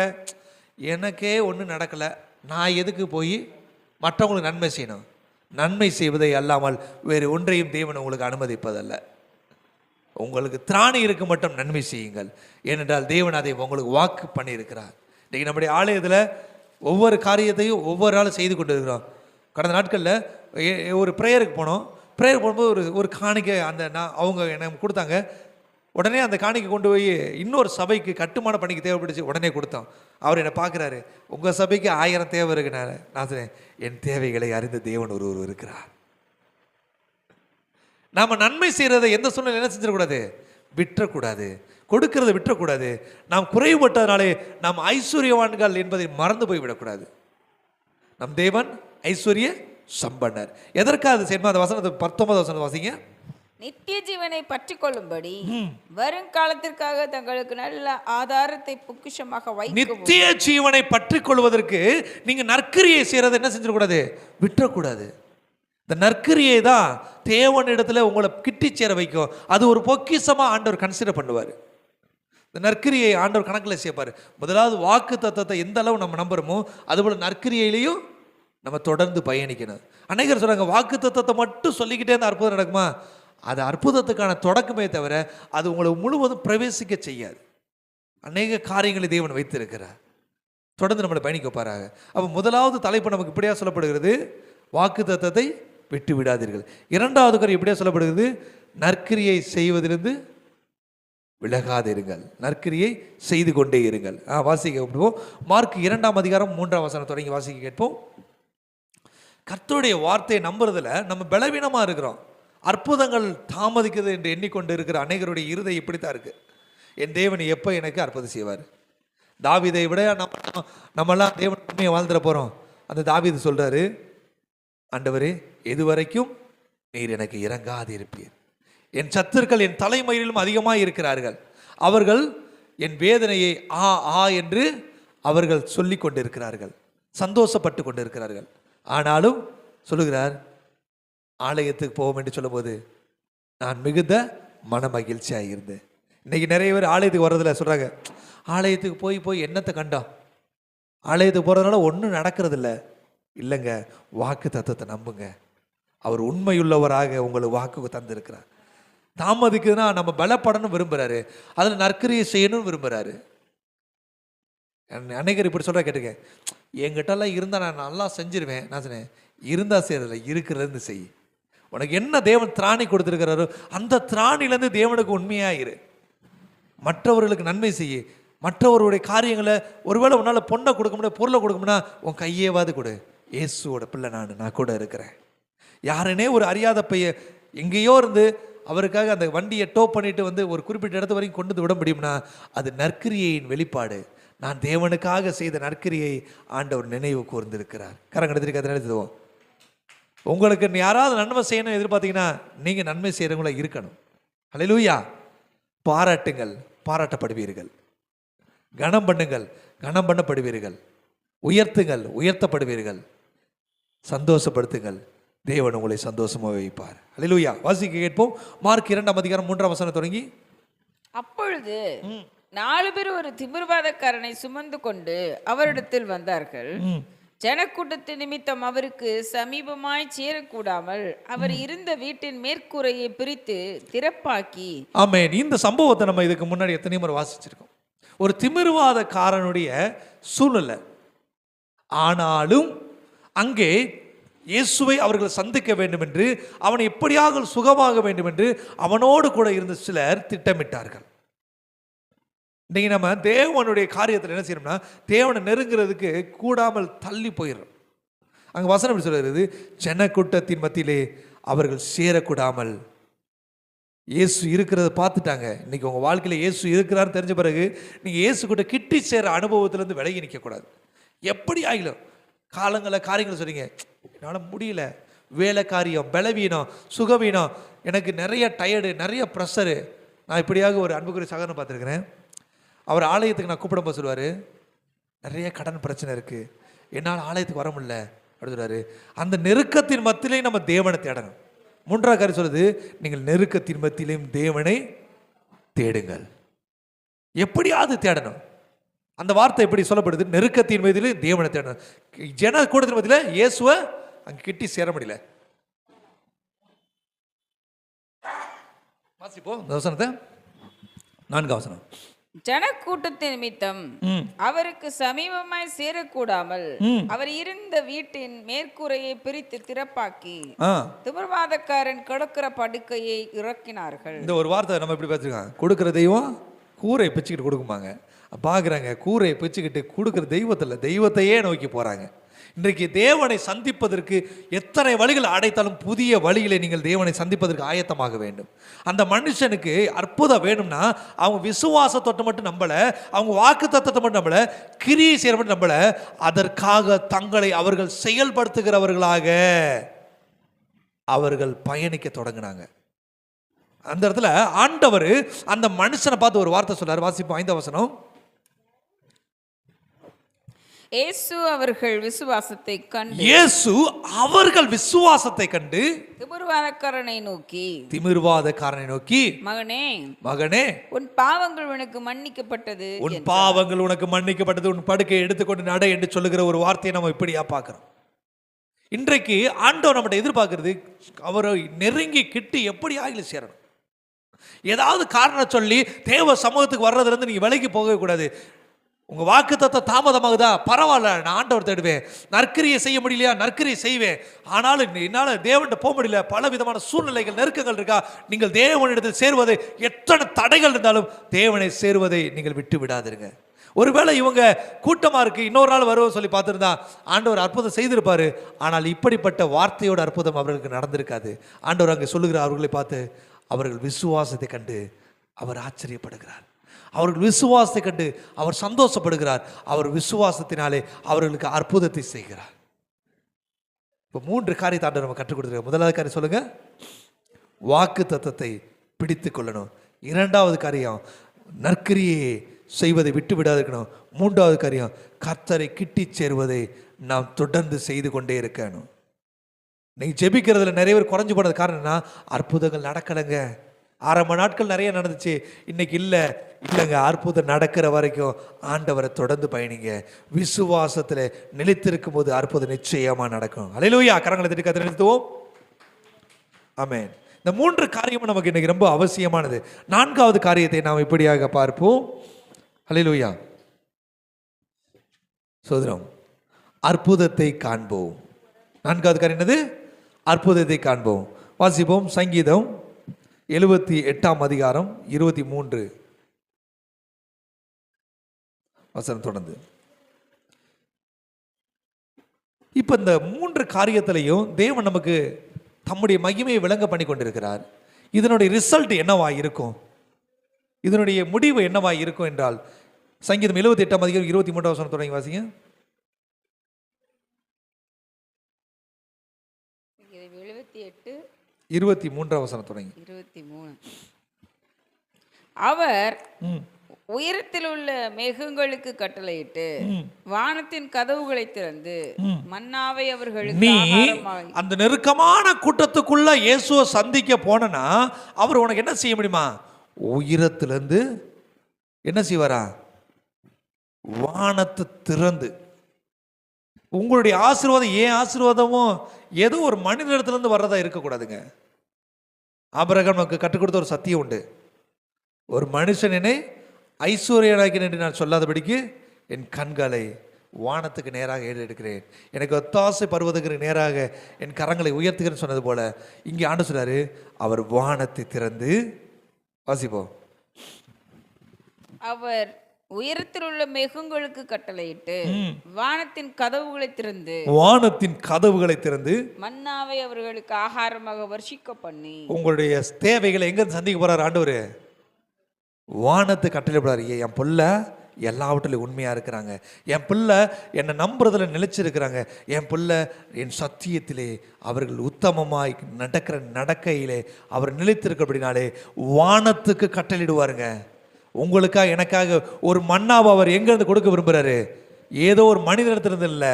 எனக்கே ஒன்றும் நடக்கலை, நான் எதுக்கு போய் மற்றவங்களுக்கு நன்மை செய்யணும்? நன்மை செய்வதை அல்லாமல் வேறு ஒன்றையும் தேவன் உங்களுக்கு அனுமதிப்பதல்ல. உங்களுக்கு திராணி இருக்க மட்டும் நன்மை செய்யுங்கள், ஏனென்றால் தேவன் அதை உங்களுக்கு வாக்கு பண்ணியிருக்கிறார். இன்றைக்கி நம்முடைய ஆலயத்தில் ஒவ்வொரு காரியத்தையும் ஒவ்வொரு நாளும் செய்து கொண்டு இருக்கிறோம். கடந்த நாட்களில் ஒரு ப்ரேயருக்கு போனோம். ப்ரேயர் போகும்போது ஒரு காணிக்கை அவங்க எனக்கு கொடுத்தாங்க. உடனே அந்த காணிக்கை கொண்டு போய் இன்னொரு சபைக்கு கட்டுமான பணிக்கு தேவைப்பட்டுச்சு, உடனே கொடுத்தோம். அவர் என்னை பார்க்குறாரு, உங்கள் சபைக்கு 1000 தேவை இருக்குனாரு. நான் சொன்னேன், என் தேவைகளை அறிந்த தேவன் ஒருவர் இருக்கிறார். நாம் நன்மை செய்கிறத எந்த சூழ்நிலை என்ன செஞ்சிடக்கூடாது? விட்டுறக்கூடாது. கொடுக்கறதை விட்டுறக்கூடாது. நாம் குறைவுபட்டதுனாலே நாம் ஐஸ்வர்யவான்கள் என்பதை மறந்து போய் விடக்கூடாது. நம் தேவன் ஐஸ்வர்ய சம்பன்னர். எதற்காக அது செய்யணும்? அந்த வசனத்தை 19 வசனம் வாசிங்க. நித்திய ஜீவனை பற்றி கொள்ளும்படி வருங்காலத்திற்காக தங்களுக்கு நல்ல ஆதாரத்தை பொக்கிஷமாக வைக்க. நித்திய ஜீவனை பற்றி கொள்வதற்கு நீங்க நற்கிரியை செய்யறது என்ன செஞ்சிடக்கூடாது? விட்டுறக்கூடாது. இந்த நற்கிரியை தான் தேவனிடத்துல உங்களை கிட்டி சேர வைக்கும். அது ஒரு பொக்கிஷமா ஆண்டவர் கன்சிடர் பண்ணுவார். இந்த நற்கிரியை ஆண்டவர் கணக்கில் சேர்ப்பார். முதலாவது வாக்கு தத்தத்தை எந்த அளவு நம்ம நம்புறோமோ அதுபோல் நற்கிரியையிலையும் நம்ம தொடர்ந்து பயணிக்கணும். அநேகர் சொல்றாங்க, வாக்கு தத்தத்தை மட்டும் சொல்லிக்கிட்டே இருந்தால் அற்புதம் நடக்குமா? அது அற்புதத்துக்கான தொடக்கமே தவிர அது உங்களை முழுவதும் பிரவேசிக்க செய்யாது. அநேக காரியங்களை தேவன் வைத்திருக்கிறார். தொடர்ந்து நம்மளை பயணிக்க வைப்பாராக. அப்போ முதலாவது தலைப்பு நமக்கு இப்படியா சொல்லப்படுகிறது, வாக்கு தத்தத்தை விட்டு விடாதீர்கள். 2வது காரியம் இப்படியா சொல்லப்படுகிறது, நற்கிரியை செய்வதிலிருந்து விலகாதிருங்கள், நற்கிரியை செய்து கொண்டே இருங்கள். வாசிக்க கேட்போம். மார்க் 2ஆம் அதிகாரம் 3ஆம் வசனம் தொடங்கி வாசிக்க கேட்போம். கர்த்தருடைய வார்த்தையை நம்புறதுல நம்ம பலவீனமாக இருக்கிறோம். அற்புதங்கள் தாமதிக்கிறது என்று எண்ணிக்கொண்டு இருக்கிற அநேகருடைய இருதயம் இப்படித்தான் இருக்கு. என் தேவன் எப்போ எனக்கு அற்புதம் செய்வார்? தாவீதை விட நம்மெல்லாம் தேவன் உண்மையை வாழ்ந்துட போகிறோம். அந்த தாவீது சொல்கிறாரு, ஆண்டவரே எதுவரைக்கும் நீர் எனக்கு இறங்காது இருப்பீர்? என் சத்துருக்கள் என் தலைமயிலும் அதிகமாக இருக்கிறார்கள். அவர்கள் என் வேதனையை ஆ ஆ என்று அவர்கள் சொல்லி கொண்டிருக்கிறார்கள், சந்தோஷப்பட்டு கொண்டிருக்கிறார்கள். ஆனாலும் சொல்லுகிறார், ஆலயத்துக்கு போவோம் என்று சொல்லும்போது நான் மிகுந்த மன மகிழ்ச்சியாக இருந்தேன். இன்னைக்கு நிறைய பேர் ஆலயத்துக்கு வர்றதில்ல. சொல்கிறாங்க, ஆலயத்துக்கு போய் போய் என்னத்தை கண்டோம், ஆலயத்துக்கு போகிறதுனால ஒன்றும் நடக்கிறதில்ல. இல்லைங்க, வாக்கு தத்தத்தை நம்புங்க. அவர் உண்மையுள்ளவராக உங்களுக்கு வாக்கு தந்திருக்கிறார். தாமதிக்குதுன்னா நம்ம பலப்படணும் விரும்புகிறாரு, அதில் நற்கிரியை செய்யணும்னு விரும்புகிறாரு. அநேகர் இப்படி சொல்கிற கேட்டுக்கேன், என்கிட்டலாம் இருந்தால் நான் நல்லா செஞ்சிருவேன். நான் சொன்னேன், இருந்தால் செய்யறதில்ல, இருக்கிறதுலேருந்து செய். உனக்கு என்ன தேவன் திராணி கொடுத்துருக்கிறாரோ அந்த திராணிலேருந்து தேவனுக்கு உண்மையாக இரு. மற்றவர்களுக்கு நன்மை செய்ய, மற்றவர்களுடைய காரியங்களை, ஒருவேளை உன்னால் பொண்ணை கொடுக்க முடியாது, பொருளை கொடுக்க முடியா, உன் கையேவாது கொடு. இயேசுவோட பிள்ளை நான் கூட இருக்கிறேன். யாருனே ஒரு அறியாத பைய எங்கேயோ இருந்து அவருக்காக அந்த வண்டியை டோ பண்ணிட்டு வந்து ஒரு குறிப்பிட்ட இடத்து வரைக்கும் கொண்டு விட முடியும்னா அது நற்கிரியையின் வெளிப்பாடு. நான் தேவனுக்காக செய்த நற்கிரியை ஆண்டவர் நினைவு கூர்ந்திருக்கிறார். கரங்கடத்திற்கு அதை நினைத்துவோம். உங்களுக்கு யாராவது நன்மை செய்யணும் எதிர்பார்த்தீங்கன்னா நீங்கள் நன்மை செய்கிறவங்கள இருக்கணும். அல்லேலூயா. பாராட்டுங்கள், பாராட்டப்படுவீர்கள். கனம் பண்ணுங்கள், கனம் பண்ணப்படுவீர்கள். உயர்த்துங்கள், உயர்த்தப்படுவீர்கள். சந்தோஷப்படுத்துங்கள், தேவன் உங்களை சந்தோஷமாக வைப்பார். அல்லேலூயா. வாசிக்க கேட்போம். மார்க் 2:3 தொடங்கி. அப்பொழுது 4 பேர் ஒரு திமிர்வாதக்காரனை சுமந்து கொண்டு அவரிடத்தில் வந்தார்கள். ஜனக்கூட்டத்தின் நிமித்தம் அவருக்கு சமீபமாய் சேரக்கூடாமல் அவர் இருந்த வீட்டின் மேற்கூரையை பிரித்து திறப்பாக்கி. ஆமென். இந்த சம்பவத்தை நம்ம இதுக்கு முன்னாடி எத்தனை முறை வாசிச்சிருக்கோம். ஒரு திமிர்வாதக்காரனுடைய சூழ்நிலை. ஆனாலும் அங்கே இயேசுவை அவர்கள் சந்திக்க வேண்டும் என்று, அவனை எப்படியாக சுகமாக வேண்டும் என்று அவனோடு கூட இருந்த சிலர் திட்டமிட்டார்கள். இன்னைக்கு நம்ம தேவனுடைய காரியத்தில் என்ன செய்யணும்னா, தேவனை நெருங்கிறதுக்கு கூடாமல் தள்ளி போயிடுறோம். அங்கே வசனம் எப்படி சொல்கிறது, ஜனக்கூட்டத்தின் மத்தியிலே அவர்கள் சேரக்கூடாமல். இயேசு இருக்கிறத பார்த்துட்டாங்க. இன்னைக்கு உங்கள் வாழ்க்கையில் இயேசு இருக்கிறான்னு தெரிஞ்ச பிறகு நீங்கள் இயேசு கூட கிட்டி சேர அனுபவத்திலேருந்து விலகி நிற்கக்கூடாது. எப்படி ஆகிலும் காரியங்களை சொல்றீங்க, என்னால் முடியல, வேலை காரியம், பலவீனம், சுகவீனம், எனக்கு நிறைய டயர்டு, நிறைய ப்ரெஷரு. நான் இப்படியாக ஒரு அன்புக்குரிய சகோதரனை பார்த்துருக்கிறேன். அவர் ஆலயத்துக்கு நான் கூப்பிடும்போது சொல்லுவார், நிறைய கடன் பிரச்சனை இருக்குது, என்னால் ஆலயத்துக்கு வர முடியல அப்படின்னு சொல்லுவார். அந்த நெருக்கத்தின் மத்தியிலே நம்ம தேவனை தேடணும். 3ஆவது காரியம் சொல்லுது, நீங்கள் நெருக்கத்தின் மத்தியிலையும் தேவனை தேடுங்கள். எப்படியாவது தேடணும். அந்த வார்த்தை எப்படி சொல்லப்படுது, நெருக்கத்தின் மத்தியிலே தேவனை தேடணும். ஜன கூட்டத்தின் மத்தியில் இயேசுவை அங்கே கிட்டி சேர முடியல. வாசிப்போம் இந்த வசனத்தை. 4ஆம் வசனம். ஜனக்கூட்டத்தின் நிமித்தம் அவருக்கு சமீபமாய் சேரக்கூடாமல் அவர் இருந்த வீட்டின் மேற்கூரையை பிரித்து திறப்பாக்கி திமிர்வாதக்காரன் கொடுக்கிற படுக்கையை இறக்கினார்கள். இந்த ஒரு வார்த்தை நம்ம எப்படி பார்த்துருக்காங்க, கொடுக்கிற தெய்வம் கூரை பிச்சுக்கிட்டு கொடுக்குமாங்க. பார்க்குறாங்க, கூரையை பிச்சுக்கிட்டு கொடுக்குற தெய்வத்தில் தெய்வத்தையே நோக்கி போகிறாங்க. இன்றைக்கு தேவனை சந்திப்பதற்கு எத்தனை வழிகள் அடைத்தாலும் புதிய வழிகளை நீங்கள் தேவனை சந்திப்பதற்கு ஆயத்தமாக வேண்டும். அந்த மனுஷனுக்கு அற்புதம் வேணும்னா அவங்க விசுவாசத்தொட்டு மட்டும் நம்பல, அவங்க வாக்கு தத்தத்தை மட்டும் நம்பல, கிரியை செய்ய மட்டும் நம்பல, அதற்காக தங்களை அவர்கள் செயல்படுத்துகிறவர்களாக அவர்கள் பயணிக்க தொடங்கினாங்க. அந்த இடத்துல ஆண்டவர் அந்த மனுஷனை பார்த்து ஒரு வார்த்தை சொல்றாரு. வாசிப்போம் 5ஆம் வசனம். இயேசு அவர்கள் விசுவாசத்தை கண்டு திமிர்வாதக்காரனை நோக்கி மகனே உன் பாவங்கள் உனக்கு மன்னிக்கப்பட்டது, உன் படுக்கையை எடுத்துக்கொண்டு நட என்று சொல்லுகிற ஒரு வார்த்தையை நம்ம இப்படியா பார்க்கிறோம். இன்றைக்கு ஆண்டவர் நம்மகிட்ட எதிர்பார்க்கிறது, அவரை நெருங்கி கிட்டி எப்படி ஆகில சேரணும். ஏதாவது காரணம் சொல்லி தேவ சமூகத்துக்கு வர்றதுல இருந்து நீங்க விலைக்கு போகவே கூடாது. உங்க வாக்குத்தத்தம் தாமதமாகுதா, பரவாயில்ல, நான் ஆண்டவர் தேடுவேன். நற்கிரியை செய்ய முடியலையா, நற்கிரியை செய்வேன். ஆனாலும் என்னால் தேவன்கிட்ட போக முடியல, பல விதமான சூழ்நிலைகள், நெருக்கங்கள் இருக்கா, நீங்கள் தேவனிடத்தில் சேருவதை, எத்தனை தடைகள் இருந்தாலும் தேவனை சேருவதை நீங்கள் விட்டு விடாதிருங்க. ஒருவேளை இவங்க கூட்டமாக இருக்கு, இன்னொரு நாள் வருவோம் சொல்லி பார்த்துருந்தா ஆண்டவர் அற்புதம் செய்திருப்பாரு. ஆனால் இப்படிப்பட்ட வார்த்தையோட அற்புதம் அவர்களுக்கு நடந்திருக்காது. ஆண்டவர் அங்கே சொல்லுகிற அவர்களை பார்த்து, அவர்கள் விசுவாசத்தை கண்டு அவர் ஆச்சரியப்படுகிறார். அவர்கள் விசுவாசத்தை கண்டு அவர் சந்தோஷப்படுகிறார். அவர் விசுவாசத்தினாலே அவர்களுக்கு அற்புதத்தை செய்கிறார். இப்போ 3 காரியத்தை ஆண்டவர் நம்ம கற்றுக் கொடுத்துருக்க. முதலாவது காரியம் சொல்லுங்க, வாக்கு தத்தத்தை பிடித்து கொள்ளணும். 2வது காரியம், நற்கிரியை செய்வதை விட்டு விடாது இருக்கணும். 3வது காரியம், கர்த்தரை கிட்டி சேருவதை நாம் தொடர்ந்து செய்து கொண்டே இருக்கணும். நீங்கள் ஜெபிக்கிறதுல நிறைய பேர் குறைஞ்சு போனது காரணம்னா, அற்புதங்கள் நடக்கலைங்க, ஆரம்ப நாட்கள் நிறைய நடந்துச்சு, இன்னைக்கு இல்லைங்க. அற்புதம் நடக்கிற வரைக்கும் ஆண்டவரை தொடர்ந்து பயணிங்க. விசுவாசத்தில் நிலைத்திருக்கும் போது அற்புதம் நிச்சயமா நடக்கும். அல்லேலூயா. கரங்களை தட்டி கர்த்தரை நிறுத்துவோம். ஆமென். இந்த 3 காரியமும் நமக்கு இன்னைக்கு ரொம்ப அவசியமானது. 4வது காரியத்தை நாம் இப்படியாக பார்ப்போம். அல்லேலூயா. சோதரம், அற்புதத்தை காண்போம். 4வது காரியம் என்னது? அற்புதத்தை காண்போம். வாசிப்போம். சங்கீதம் 78ஆம் அதிகாரம் 23 வசனம் தொடர்ந்து. இப்ப இந்த 3 காரியத்திலையும் தேவன் நமக்கு தம்முடைய மகிமையை விளங்க பண்ணி கொண்டிருக்கிறார். இதனுடைய ரிசல்ட் என்னவா இருக்கும், இதனுடைய முடிவு என்னவா இருக்கும் என்றால், சங்கீதம் 78ஆம் அதிகாரம் 23ஆம் வசனம் தொடங்கி வாசிங்க. 23ஆம் வசனம் தொடங்கி. அவர் உயரத்தில் உள்ள மேகங்களுக்கு கட்டளையிட்டு வானத்தின் கதவுகளை திறந்து மன்னாவை அவர்களுக்கு நீ ஆகாரமாகி அந்த நெருக்கமான கூட்டத்துக்குள்ள இயேசுவை சந்திக்க போனா அவர் உனக்கு என்ன செய்ய முடியுமா? உயரத்திலிருந்து என்ன செய்வாரா? வானத்தை திறந்து. உங்களுடைய ஆசீர்வாதம் ஏன் ஆசீர்வாதமும் ஏதோ ஒரு மனிதனிடத்திலிருந்து வர்றதா இருக்கக்கூடாதுங்க. ஆபிரகாம் நமக்கு கற்றுக் கொடுத்த ஒரு சத்தியம் உண்டு. ஒரு மனுஷனை ஐஸ்வர்யனாக்கினேன் என்று நான் சொல்லாதபடிக்கு என் கண்களை வானத்துக்கு நேராக ஏறெடுக்கிறேன், எனக்கு ஒத்தாசை பருவதற்கு நேராக என் கரங்களை உயர்த்துகிறேன்னு சொன்னது போல இங்கே ஆண்டு சொல்றாரு, அவர் வானத்தை திறந்து, வாசிப்போம், அவர் உயரத்தில் உள்ள மேகங்களுக்கு கட்டளையிட்டு வானத்தின் கதவுகளை திறந்து மன்னாவை அவர்களுக்கு ஆகாரமாக வர்ஷிக்க பண்ணி. உங்களுடைய தேவைகளை எங்க சந்திக்க போறாரு ஆண்டவர்? வானத்து கட்டளைப்படாரு. என் பிள்ளை எல்லாவற்றிலும் உண்மையாக இருக்கிறாங்க, என் பிள்ளை என்னை நம்புறதுல நிலைச்சிருக்கிறாங்க, என் பிள்ளை என் சத்தியத்திலே அவர்கள் உத்தமமாய் நடக்கிற நடக்கையிலே அவர் நிலைத்திருக்கிறபடினாலே வானத்துக்கு கட்டளையிடுவாருங்க. உங்களுக்காக எனக்காக ஒரு மன்னாவை அவர் எங்கேருந்து கொடுக்க விரும்புகிறாரு? ஏதோ ஒரு மனிதனிடத்திலிருந்து இல்லை,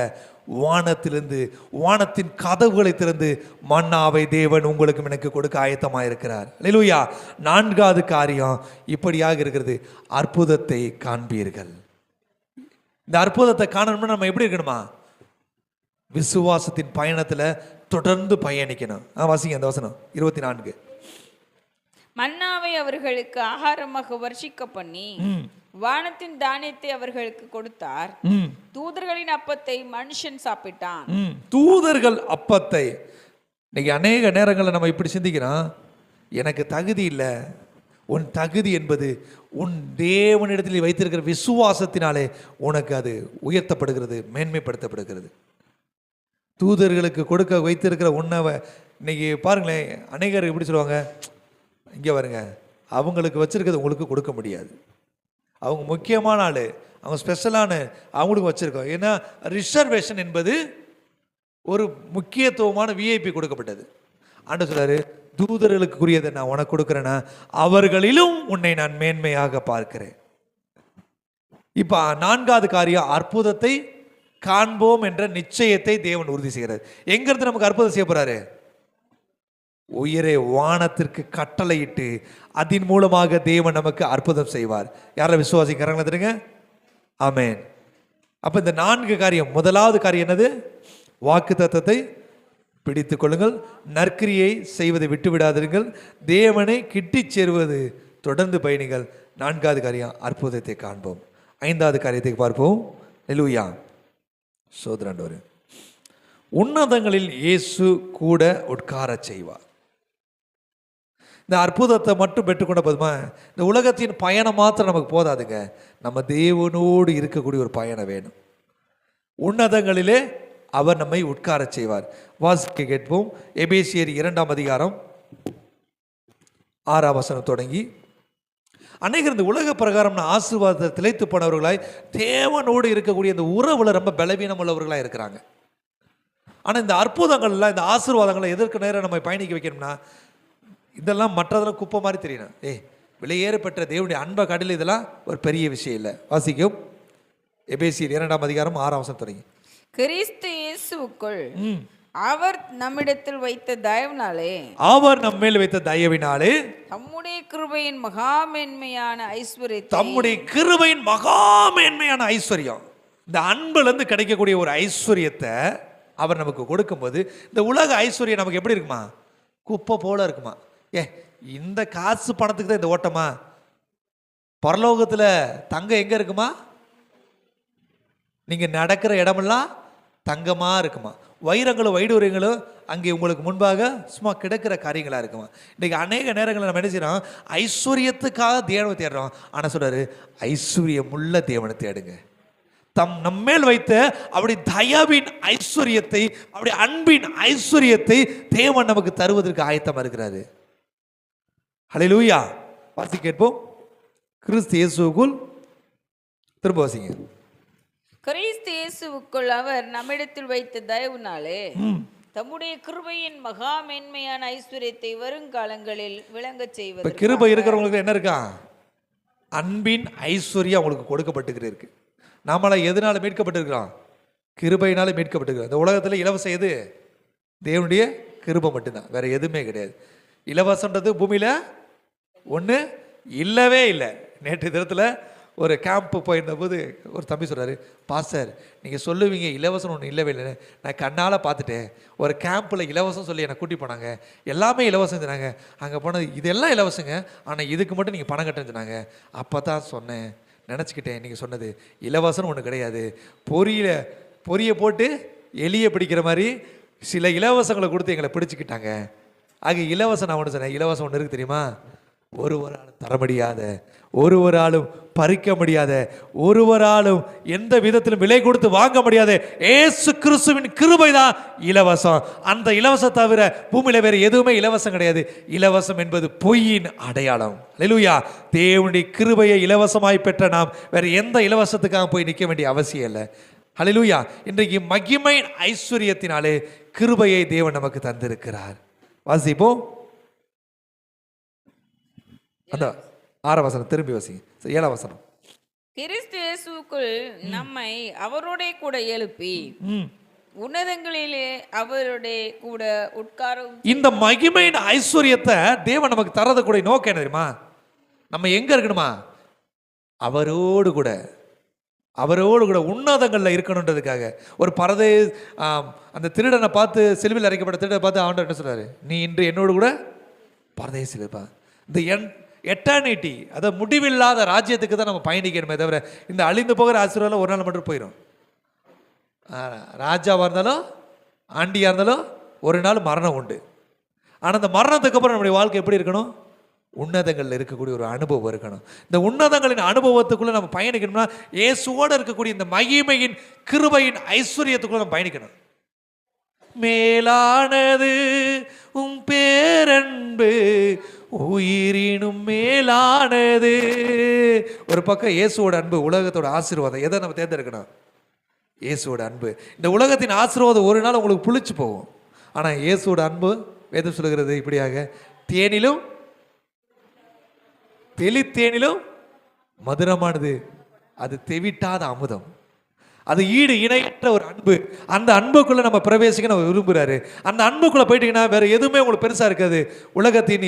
வானத்திலிருந்து, வானத்தின் கதவுகளை திறந்து மன்னாவை தேவன் உங்களுக்கும் எனக்கு கொடுக்க ஆயத்தமாக இருக்கிறார். அல்லேலூயா. நான்காவது காரியம் இப்படியாக இருக்கிறது, அற்புதத்தை காண்பீர்கள். இந்த அற்புதத்தை காணணும்னா நம்ம எப்படி இருக்கணுமா? விசுவாசத்தின் பயணத்தில் தொடர்ந்து பயணிக்கணும். வாசிங்க அந்த வசனம் 24. மன்னாவை அவர்களுக்கு ஆகாரமாக வர்ஷிக்க பண்ணி வானத்தின் தானியத்தை அவர்களுக்கு கொடுத்தார். தூதர்களின் அப்பத்தை மனுஷன் சாப்பிட்டான். தூதர்கள் அப்பத்தை. இன்னைக்கு அநேக நேரங்களில் நம்ம இப்படி சிந்திக்கிறோம், எனக்கு தகுதி இல்லை. உன் தகுதி என்பது உன் தேவனிடத்தில் வைத்திருக்கிற விசுவாசத்தினாலே உனக்கு அது உயர்த்தப்படுகிறது, மேன்மைப்படுத்தப்படுகிறது. தூதர்களுக்கு கொடுக்க வைத்திருக்கிற உணவை இன்னைக்கு பாருங்களேன், அநேகர் எப்படி சொல்லுவாங்க, இங்கே பாருங்க, அவங்களுக்கு வச்சிருக்கிறது உங்களுக்கு கொடுக்க முடியாது, அவங்க முக்கியமான ஆள், அவங்க ஸ்பெஷலான அவங்களுக்கு வச்சுருக்கோம். ஏன்னா ரிசர்வேஷன் என்பது ஒரு முக்கியத்துவமான விஐபி கொடுக்கப்பட்டது. ஆண்டு சொல்றாரு, தூதர்களுக்குரியதை நான் உனக்கு கொடுக்குறேன்னா அவர்களிலும் உன்னை நான் மேன்மையாக பார்க்கிறேன். இப்போ நான்காவது காரியம், அற்புதத்தை காண்போம் என்ற நிச்சயத்தை தேவன் உறுதி செய்கிறார். எங்கிருந்து நமக்கு அற்புதம் செய்ய போறாரு? உயரே வானத்திற்கு கட்டளையிட்டு அதன் மூலமாக தேவன் நமக்கு அற்புதம் செய்வார். யாரை விசுவாசிக்கிறாங்களா தெரியுங்க? ஆமென். அப்ப இந்த நான்கு காரியம், முதலாவது காரியம் என்னது? வாக்குத்தத்தத்தை பிடித்துக் கொள்ளுங்கள், நற்கிரியை செய்வதை விட்டு விடாதீர்கள், தேவனை கிட்டி சேருவது தொடர்ந்து பயணிகள். நான்காவது காரியம், அற்புதத்தை காண்போம். ஐந்தாவது காரியத்தை பார்ப்போம். அல்லேலூயா. சோதரண்டவர் உன்னதங்களில் இயேசு கூட உட்கார செய்வார். இந்த அற்புதத்தை மட்டும் பெற்றுக்கொண்ட போதுமா? இந்த உலகத்தின் பயணம் மாத்திரம் நமக்கு போதாதுங்க, நம்ம தேவனோடு இருக்கக்கூடிய ஒரு பயணம் வேணும். உன்னதங்களிலே அவர் நம்மை உட்கார செய்வார். வாசிக்க கேட்போம். எபேசியர் 2ஆம் அதிகாரம் 6ஆம் வசனம் தொடங்கி. அநேகர் இந்த உலக பிரகாரம் ஆசீர்வாதத்தை திளைத்து போனவர்களாய் தேவனோடு இருக்கக்கூடிய இந்த உறவுல ரொம்ப பலவீனம் உள்ளவர்களாக இருக்கிறாங்க. ஆனால் இந்த அற்புதங்கள்லாம், இந்த ஆசீர்வாதங்களை எதற்கு நேரம் நம்ம பயணிக்க வைக்கணும்னா, இதெல்லாம் மற்றதெல்லாம் குப்பை மாதிரி தெரியணும். விலையேற பெற்ற தேவனுடைய அன்பை கடலில் இதெல்லாம் ஒரு பெரிய விஷயம் இல்லை. வாசிக்கும் எபேசியர் 2ஆம் அதிகாரம் 6ஆம் வசனம் தொடங்கி. கிறிஸ்து இயேசுவுக்குள் அவர் நம்மிடத்தில் வைத்த தயவினாலே, அவர் நம்மேல் வைத்த தயவினாலே தம்முடைய கிருபையின் மகாமேன்மையான ஐஸ்வர்யத்தை, தம்முடைய கிருபையின் மகாமேன்மையான ஐஸ்வர்யம், இந்த அன்புல இருந்து கிடைக்கக்கூடிய ஒரு ஐஸ்வர்யத்தை அவர் நமக்கு கொடுக்கும்போது, இந்த உலக ஐஸ்வர்யம் நமக்கு எப்படி இருக்குமா? குப்பை போல இருக்குமா? இந்த காசு பணத்துக்கு தான் இந்த ஓட்டமா? பரலோகத்தில் தங்கம் எங்க இருக்குமா? நீங்க நடக்கிற இடமெல்லாம் தங்கமா இருக்குமா? வைரங்களும் வைடூரியங்களும் அங்கே உங்களுக்கு முன்பாக சும்மா கிடக்கிற காரியங்களா இருக்குமா? இன்னைக்கு அநேக நேரங்களில் நம்ம என்ன செய்யறோம்? ஐஸ்வர்யத்துக்காக தேவனை தேடுறோம். ஆனால் சொல்றாரு, ஐஸ்வர்யமுள்ள தேவனை தேடுங்க. நம்மேல் வைத்த அப்படி தயவின் ஐஸ்வர்யத்தை, அப்படி அன்பின் ஐஸ்வர்யத்தை தேவன் நமக்கு தருவதற்கு ஆயத்தமா இருக்கிறாரு. ஹல்லேலூயா. வாசி கேட்போம். கிறிஸ்து இயேசுவுக்குள், திரும்ப வாசிங்க. கிறிஸ்து இயேசுவுக்குள் அவர் நம்மிடத்தில் வைத்த தயவுனாலே தம்முடைய கிருபையின் மகா மேன்மையான ஐஸ்வர்யத்தை வருங்காலங்களில் விளங்க செய்வது. கிருபை இருக்கிறவங்களுக்கு என்ன இருக்கா? அன்பின் ஐஸ்வர்யம் உங்களுக்கு கொடுக்கப்பட்டுக்கிட்டு இருக்கு. நம்மளை எதனால மீட்கப்பட்டிருக்கிறோம்? கிருபையினால மீட்கப்பட்டிருக்கிறோம். இந்த உலகத்தில் இலவசம் எது? தேவனுடைய கிருபை மட்டும்தான், வேற எதுவுமே கிடையாது. இலவசன்றது பூமியில் ஒன்று இல்லவே இல்லை. நேற்று தினத்தில் ஒரு கேம்ப்பு போயிருந்த போது ஒரு தம்பி சொல்கிறாரு, பாஸ்டர் நீங்கள் சொல்லுவீங்க இலவசம் ஒன்று இல்லவே இல்லைன்னு, நான் கண்ணால் பார்த்துட்டேன். ஒரு கேம்பில் இலவசம் சொல்லி என்னை கூட்டி போனாங்க, எல்லாமே இலவசம் சொன்னாங்க. அங்கே போனது இதெல்லாம் இலவசங்க, ஆனால் இதுக்கு மட்டும் நீங்கள் பணம் கட்டுன்னு சொன்னாங்க. அப்போ தான் சொன்னேன், நினச்சிக்கிட்டேன் நீங்கள் சொன்னது இலவசம்னு ஒன்று கிடையாது. பொரியை போட்டு எலியை பிடிக்கிற மாதிரி சில இலவசங்களை கொடுத்து எங்களை பிடிச்சிக்கிட்டாங்க. ஆக இலவசம் நான் ஒன்று சொன்னேன், இலவசம் ஒன்று இருக்குது தெரியுமா? ஒருவராலும் தர முடியாத, ஒருவராலும் பறிக்க முடியாத, ஒருவராலும் எந்த விதத்திலும் விலை கொடுத்து வாங்க முடியாத இயேசு கிறிஸ்துவின் கிருபை தான் இலவசம். அந்த இலவசம் தவிர பூமியில வேற எதுவுமே இலவசம் கிடையாது. இலவசம் என்பது பொய்யின் அடையாளம். அல்லேலூயா. தேவனுடைய கிருபையை இலவசமாய் பெற்ற நாம் வேற எந்த இலவசத்துக்காக போய் நிற்க வேண்டிய அவசியம் இல்லை. அல்லேலூயா. இன்றைக்கு மகிமையின் ஐஸ்வர்யத்தினாலே கிருபையை தேவன் நமக்கு தந்திருக்கிறார். வாசிப்போம் அந்த 6 வசனம், திரும்பி வாசிங்க. 7 வசனம். கிறிஸ்து இயேசுக்குள் நம்மை அவரோட கூட எழுப்பி உன்னதங்களிலே அவரோட கூட உட்காரும். இந்த மகிமையின் ஐஸ்வர்யத்தை தேவன் நமக்கு தரது கூட நோக்கம் என்ன தெரியுமா? நம்ம எங்க இருக்கணுமா? அவரோடு கூட, அவரோடு கூட உன்னதங்களில் இருக்கணுன்றதுக்காக. ஒரு அந்த திருடனை பார்த்து, சிலுவையில் அறைக்கப்பட்ட திருடனை பார்த்து ஆண்டவர் என்ன சொல்றாரு? நீ இன்று என்னோடு கூட பரதேசில் இருப்பா. இந்த எட்டர்னிட்டி, அதை முடிவில்லாத ராஜ்யத்துக்கு தான் நம்ம பயணிக்கணுமே தவிர இந்த அழிந்து போகிற ஆசீர்வாதம் ஒரு நாள் மட்டும் போயிடும். ராஜாவாக இருந்தாலும் ஆண்டியாக இருந்தாலும் ஒரு நாள் மரணம் உண்டு. ஆனால் அந்த மரணத்துக்கு அப்புறம் நம்முடைய வாழ்க்கை எப்படி இருக்கணும்? உன்னதங்களில் இருக்கக்கூடிய ஒரு அனுபவம் இருக்கணும். இந்த உன்னதங்களின் அனுபவத்துக்குள்ளே நம்ம பயணிக்கணும்னா இயேசுவோடு இருக்கக்கூடிய இந்த மகிமையின் கிருபையின் ஐஸ்வர்யத்துக்குள்ளே நம்ம பயணிக்கணும். மேலானது உம் பேரன்பு உயிரினும் மேலானது. ஒரு பக்கம் இயேசுவோட அன்பு, உலகத்தோட ஆசீர்வாதம். எதை நம்ம தேர்ந்தெடுக்கணும்? இயேசுவோட அன்பு. இந்த உலகத்தின் ஆசீர்வாதம் ஒரு நாள் உங்களுக்கு புளிச்சு போகும். ஆனால் இயேசுவோட அன்பு வேதம் சொல்லுகிறது இப்படியாக, தேனிலும் தெளித்தேனிலும் மதுரமானது, அது தெவிட்டாத அமுதம். அது ஈடு இணையற்ற ஒரு அன்பு. அந்த அன்புக்குள்ள நம்ம பிரவேசிக்க நம்ம விரும்புகிறாரு. அந்த அன்புக்குள்ள போயிட்டீங்கன்னா வேற எதுவுமே உங்களுக்கு பெருசா இருக்காது. உலகத்தின்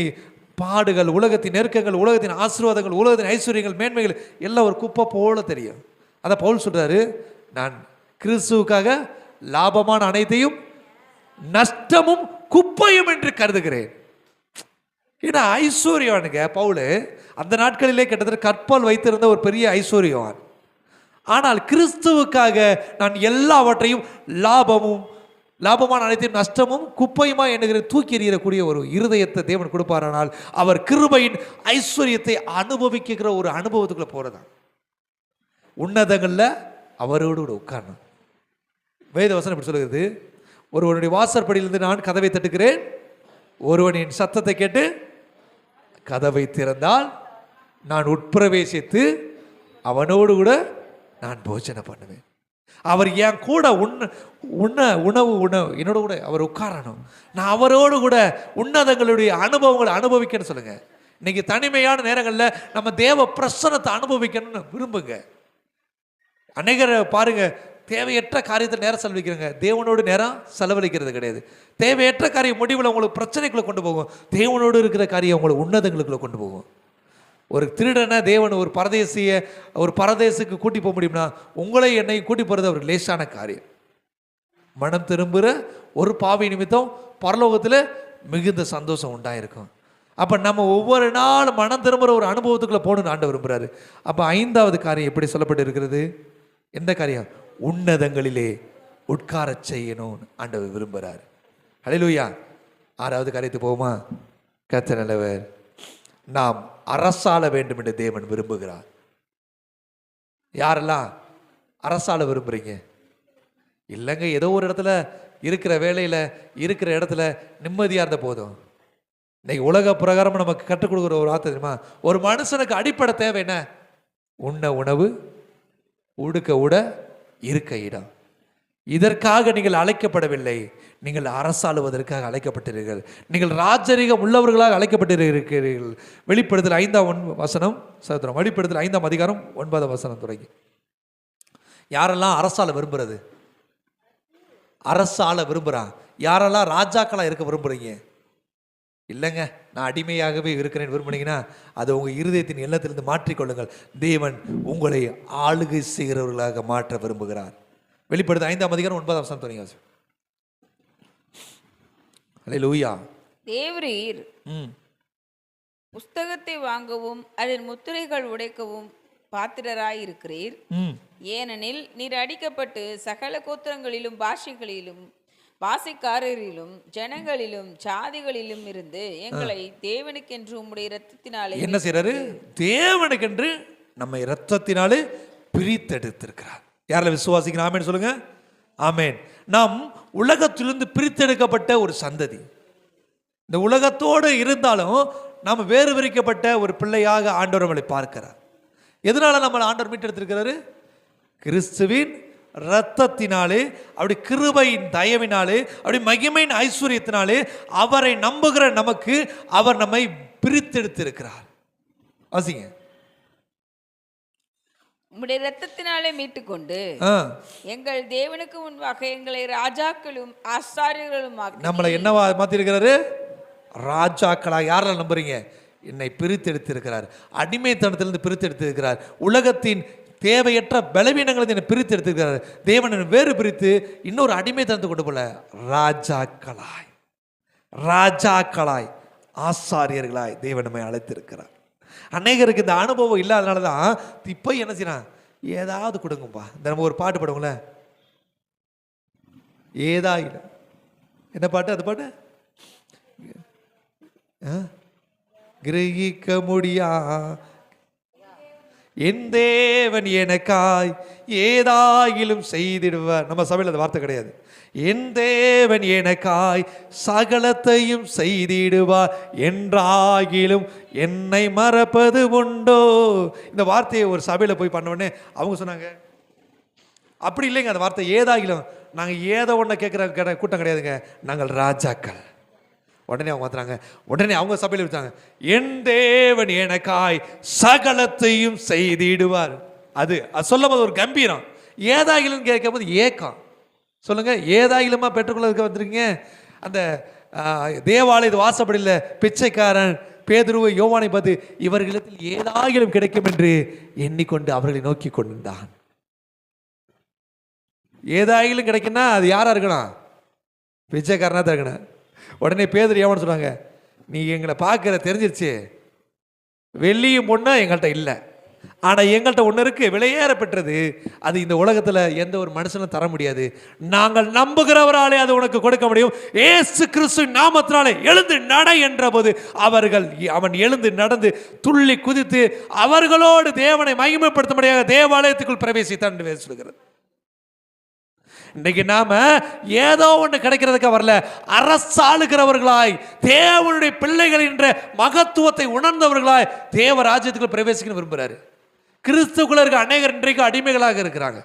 பாடுகள், உலகத்தின் நெருக்கங்கள், உலகத்தின் ஆசீர்வாதங்கள், உலகத்தின் ஐஸ்வர்யங்கள், மேன்மைகள் எல்லாம் ஒரு குப்பை போல தெரியும். அதை பவுல் சொல்றாரு, நான் கிறிஸ்துவுக்காக லாபமான அனைத்தையும் நஷ்டமும் குப்பையும் என்று கருதுகிறேன். ஏன்னா ஐஸ்வர்யவானுங்க பவுல் அந்த நாட்களிலே கிட்டத்தட்ட கற்பல் வைத்திருந்த ஒரு பெரிய ஐஸ்வர்யவான். ஆனால் கிறிஸ்துவுக்காக நான் எல்லாவற்றையும் லாபமான அனைத்தையும் நஷ்டமும் குப்பையுமா என்கிற தூக்கி எறியக்கூடிய ஒரு இருதயத்தை தேவன் கொடுப்பாரானால் அவர் கிருபையின் ஐஸ்வர்யத்தை அனுபவிக்கிற ஒரு அனுபவத்துக்குள்ள போறதான். உன்னதங்களில் அவரோடு கூட உட்காரணும். வேத வசனம் இப்படி சொல்லுகிறது, ஒருவனுடைய வாசற்படியிலிருந்து நான் கதவை தட்டுகிறேன், ஒருவனின் சத்தத்தை கேட்டு கதவை திறந்தால் நான் உட்பிரவேசித்து அவனோடு கூட நான் போஜனை பண்ணுவேன். அவர் என் கூட உணவு என்னோட கூட அவர் உட்காரணும். நான் அவரோடு கூட உன்னதங்களுடைய அனுபவங்களை அனுபவிக்கணும்னு சொல்லுங்க. இன்னைக்கு தனிமையான நேரங்களில் நம்ம தேவ பிரசன்னத்தை அனுபவிக்கணும்னு விரும்புங்க. அநேகர் பாருங்க, தேவையற்ற காரியத்தை நேரம் செலவழிக்கிறங்க, தேவனோடு நேரம் செலவழிக்கிறது கிடையாது. தேவையற்ற காரியம் முடிவில் உங்களுக்கு பிரச்சனைக்குள்ள கொண்டு போகும். தேவனோடு இருக்கிற காரியம் உங்களை உன்னதங்களுக்குள்ள கொண்டு போகும். ஒரு திருடனை தேவன் ஒரு பரதேசுக்கு கூட்டி போக முடியும்னா உங்களை என்னையும் கூட்டி போகிறது அவருக்கு லேசான காரியம். மனம் திரும்புகிற ஒரு பாவி நிமித்தம் பரலோகத்தில் மிகுந்த சந்தோஷம் உண்டாயிருக்கும். அப்போ நம்ம ஒவ்வொரு நாள் மனம் திரும்புகிற ஒரு அனுபவத்துக்குள்ளே போகணும்னு ஆண்டவர் விரும்புகிறாரு. அப்போ 5வது காரியம் எப்படி சொல்லப்பட்டு இருக்கிறது? எந்த காரியம்? உன்னதங்களிலே உட்கார செய்யணும்னு ஆண்டவர் விரும்புகிறார். ஹல்லேலூயா. 6வது காரியத்துக்கு போகுமா? கர்த்தர் நல்லவர். நாம் அரசாள வேண்டும் என்று தேவன் விரும்புகிறார். யாரெல்லாம் அரசாள விரும்புறீங்க? இல்லைங்க, ஏதோ ஒரு இடத்துல இருக்கிற வேலையில் இருக்கிற இடத்துல நிம்மதியாக இருந்த போதும். இன்னைக்கு உலக பிரகாரம் நமக்கு கற்றுக் கொடுக்குற ஒரு வார்த்தை தெரியுமா? ஒரு மனுஷனுக்கு அடிப்படை தேவை என்ன? உண்ண உணவு, உடுக்க உட, இருக்க இடம். இதற்காக நீங்கள் அழைக்கப்படவில்லை, நீங்கள் அரசாளுவதற்காக அழைக்கப்பட்டிருக்கிறீர்கள். நீங்கள் ராஜரீகம் உள்ளவர்களாக அழைக்கப்பட்டிருக்கிறீர்கள். வெளிப்படுத்தல் 5ஆம் வசனம் சகோதரம், வெளிப்படுத்தல் 5ஆம் அதிகாரம் 9ஆம் வசனம் தொடங்கி. யாரெல்லாம் அரசாள விரும்புறது? அரசாள விரும்புகிறான். யாரெல்லாம் ராஜாக்களாக இருக்க விரும்புகிறீங்க? இல்லைங்க, நான் அடிமையாகவே இருக்கிறேன் விரும்புனீங்கன்னா அது உங்கள் இருதயத்தின் எண்ணத்திலிருந்து மாற்றிக்கொள்ளுங்கள். தேவன் உங்களை ஆளுகை செய்கிறவர்களாக மாற்ற விரும்புகிறார். வெளிப்படுத்த 5ஆம் அதிகாரம் 9ஆம் வசனம் தொடங்கி. அல்லேலூயா. தேவரீர் புஸ்தகத்தை வாங்கவும் அதன் முத்திரைகள் உடைக்கவும் பாத்திரராய் இருக்கிறீர். ஏனெனில் நீர் அடிக்கப்பட்டு சகல கோத்திரங்களிலும் பாஷைகளிலும் பாசைக்காரரிலும் ஜனங்களிலும் சாதிகளிலும் இருந்து எங்களை தேவனுக்கென்று உம்முடைய இரத்தத்தினாலே என்ன செய்யறாரு? தேவனுக்கென்று நம்ம இரத்தத்தினாலே பிரித்தெடுத்திருக்கிறார். யாரில் விசுவாசிக்கிறோம்? ஆமேன் சொல்லுங்க. ஆமேன். நாம் உலகத்திலிருந்து பிரித்தெடுக்கப்பட்ட ஒரு சந்ததி. இந்த உலகத்தோடு இருந்தாலும் நாம் வேறு விரிக்கப்பட்ட ஒரு பிள்ளையாக ஆண்டவர் நம்மளை பார்க்கிறார். எதனால நம்மளை ஆண்டவர் மீட்டெடுத்திருக்கிறாரு? கிறிஸ்துவின் இரத்தத்தினாலே, அப்படி கிருபையின் தயவினாலே, அப்படி மகிமையின் ஐஸ்வர்யத்தினாலே அவரை நம்புகிற நமக்கு அவர் நம்மை பிரித்தெடுத்திருக்கிறார். வாசிங்க. உம்முடைய இரத்தத்தினாலே மீட்டுக்கொண்டு எங்கள் தேவனுக்கு முன்பாக எங்களை ராஜாக்களும் ஆசாரியர்களும் நம்மளை என்னவா மாத்தி இருக்கிறாரு? ராஜாக்களா. யாரெல்லாம் நம்புறீங்க? என்னை பிரித்தெடுத்திருக்கிறார். அடிமைத்தனத்திலிருந்து பிரித்தெடுத்திருக்கிறார். உலகத்தின் தேவையற்ற பலவீனங்களை என்னை பிரித்து எடுத்துக்கிறார். தேவன் வேறு பிரித்து இன்னொரு அடிமைத்தனத்தை கொண்டு போல ராஜாக்களாய், ராஜாக்களாய், ஆசாரியர்களாய் தேவன் நம்மை அழைத்திருக்கிறார். அநேகருக்கு இந்த அனுபவம் இல்லாதனால தான் இப்போ என்ன செய்யறான்? ஏதாவது கொடுங்கப்பா. இந்த நம்ம ஒரு பாட்டு பாடுங்கள, ஏதா இல்லை. என்ன பாட்டு? அது பாட்டு கிரகிக்க முடியா என் தேவன் எனக்காய் ஏதாயிலும் செய்திடுவார். நம்ம சபையில் அந்த வார்த்தை கிடையாது. என் தேவன் எனக்காய் சகலத்தையும் செய்திடுவார் என்றாகிலும் என்னை மறப்பது உண்டோ. இந்த வார்த்தையை ஒரு சபையில் போய் பண்ண உடனே அவங்க சொன்னாங்க, அப்படி இல்லைங்க அந்த வார்த்தை. ஏதாகிலும் நாங்கள் ஏதோ ஒன்று கேட்குற கூட்டம் கிடையாதுங்க, நாங்கள் ராஜாக்கள். உடனே அவங்க மாத்துறாங்க. உடனே அவங்க சபையில் வச்சாங்க, என் தேவன் எனக்காய் சகலத்தையும் செய்திடுவார். அது சொல்லும் போது ஒரு கம்பீரம். ஏதாகிலும் கேட்கும் போது ஏக்கம். சொல்லுங்க, ஏதாகிலுமா பெற்றுக்கொள்ள வந்திருக்கீங்க? அந்த தேவாலயத்து வாசப்படியில் பிச்சைக்காரன் பேதுருவை யோவானை பார்த்து இவர்களிடத்தில் ஏதாகிலும் கிடைக்கும் என்று எண்ணிக்கொண்டு அவர்களை நோக்கி கொண்டிருந்தான். ஏதாகிலும் கிடைக்குன்னா அது யாரா இருக்கணும்? பிச்சைக்காரனா தான் இருக்கணும். உடனே பேதுரு ஏவான்னு சொல்றாங்க, நீ எங்களை பார்க்கிற தெரிஞ்சிருச்சு, வெள்ளியும் பொண்ணா எங்கள்கிட்ட இல்லை, ஆனால் எங்கள்கிட்ட ஒன்று இருக்கு, விலையேற பெற்றது. அது இந்த உலகத்தில் எந்த ஒரு மனுஷனும் தர முடியாது. நாங்கள் நம்புகிறவராலே அது உனக்கு கொடுக்க முடியும். ஏசு கிறிஸ்து நாமத்தினாலே எழுந்து நட என்ற போது அவன் எழுந்து நடந்து துள்ளி குதித்து அவர்களோடு தேவனை மகிமைப்படுத்த முடியாத தேவாலயத்துக்குள் பிரவேசித்தான் என்று சொல்கிறது. இன்னைக்கு நாம ஏதோ ஒன்று கிடைக்கிறதுக்கு வரல, அரசாளுகிறவர்களாய் தேவனுடைய பிள்ளைகள் என்ற மகத்துவத்தை உணர்ந்தவர்களாய் தேவ ராஜ்யத்துக்குள் பிரவேசிக்க விரும்புகிறாரு. கிறிஸ்துக்குள்ள இருக்க அநேகர் இன்றைக்கு அடிமைகளாக இருக்கிறாங்க.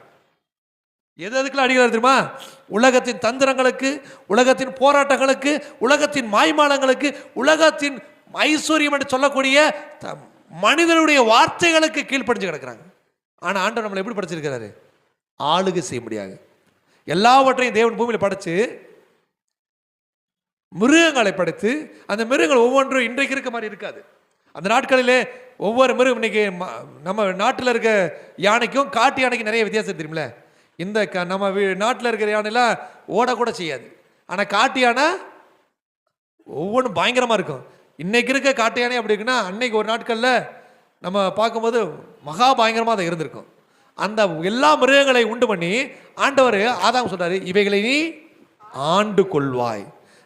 எதுக்குள்ள அடிமைகள் தெரியுமா? உலகத்தின் தந்திரங்களுக்கு, உலகத்தின் போராட்டங்களுக்கு, உலகத்தின் மாய்மாலங்களுக்கு, உலகத்தின் ஐஸ்வர்யம் என்று சொல்லக்கூடிய மனிதனுடைய வார்த்தைகளுக்கு கீழ்ப்படிஞ்சு கிடக்கிறாங்க. ஆனா ஆண்டவர் நம்மளை எப்படி படைச்சிருக்கிறாரு? ஆளுகை செய்ய முடியாது. எல்லாவற்றையும் தேவன் பூமியில் படைச்சு மிருகங்களை படைத்து, அந்த மிருகங்கள் ஒவ்வொன்றும் இன்றைக்கு இருக்க மாதிரி இருக்காது. அந்த நாட்களிலே ஒவ்வொரு மிருகம், இன்னைக்கு நம்ம நாட்டில் இருக்க யானைக்கும் காட்டு யானைக்கும் நிறைய வித்தியாசம் தெரியுமில்ல. இந்த நம்ம நாட்டில் இருக்கிற யானைலாம் ஓடக்கூட செய்யாது, ஆனால் காட்டு யானை ஒவ்வொன்றும் பயங்கரமாக இருக்கும். இன்னைக்கு இருக்க காட்டு யானை அப்படி இருக்குன்னா அன்னைக்கு ஒரு நாட்களில் நம்ம பார்க்கும்போது மகா பயங்கரமாக அதை இருந்திருக்கும். அந்த எல்லா மிருகங்களை உண்டு பண்ணி ஆண்டவர் ஆதாம் சொல்றாரு, இவைகளை நீ ஆண்டு கொள்வாய்.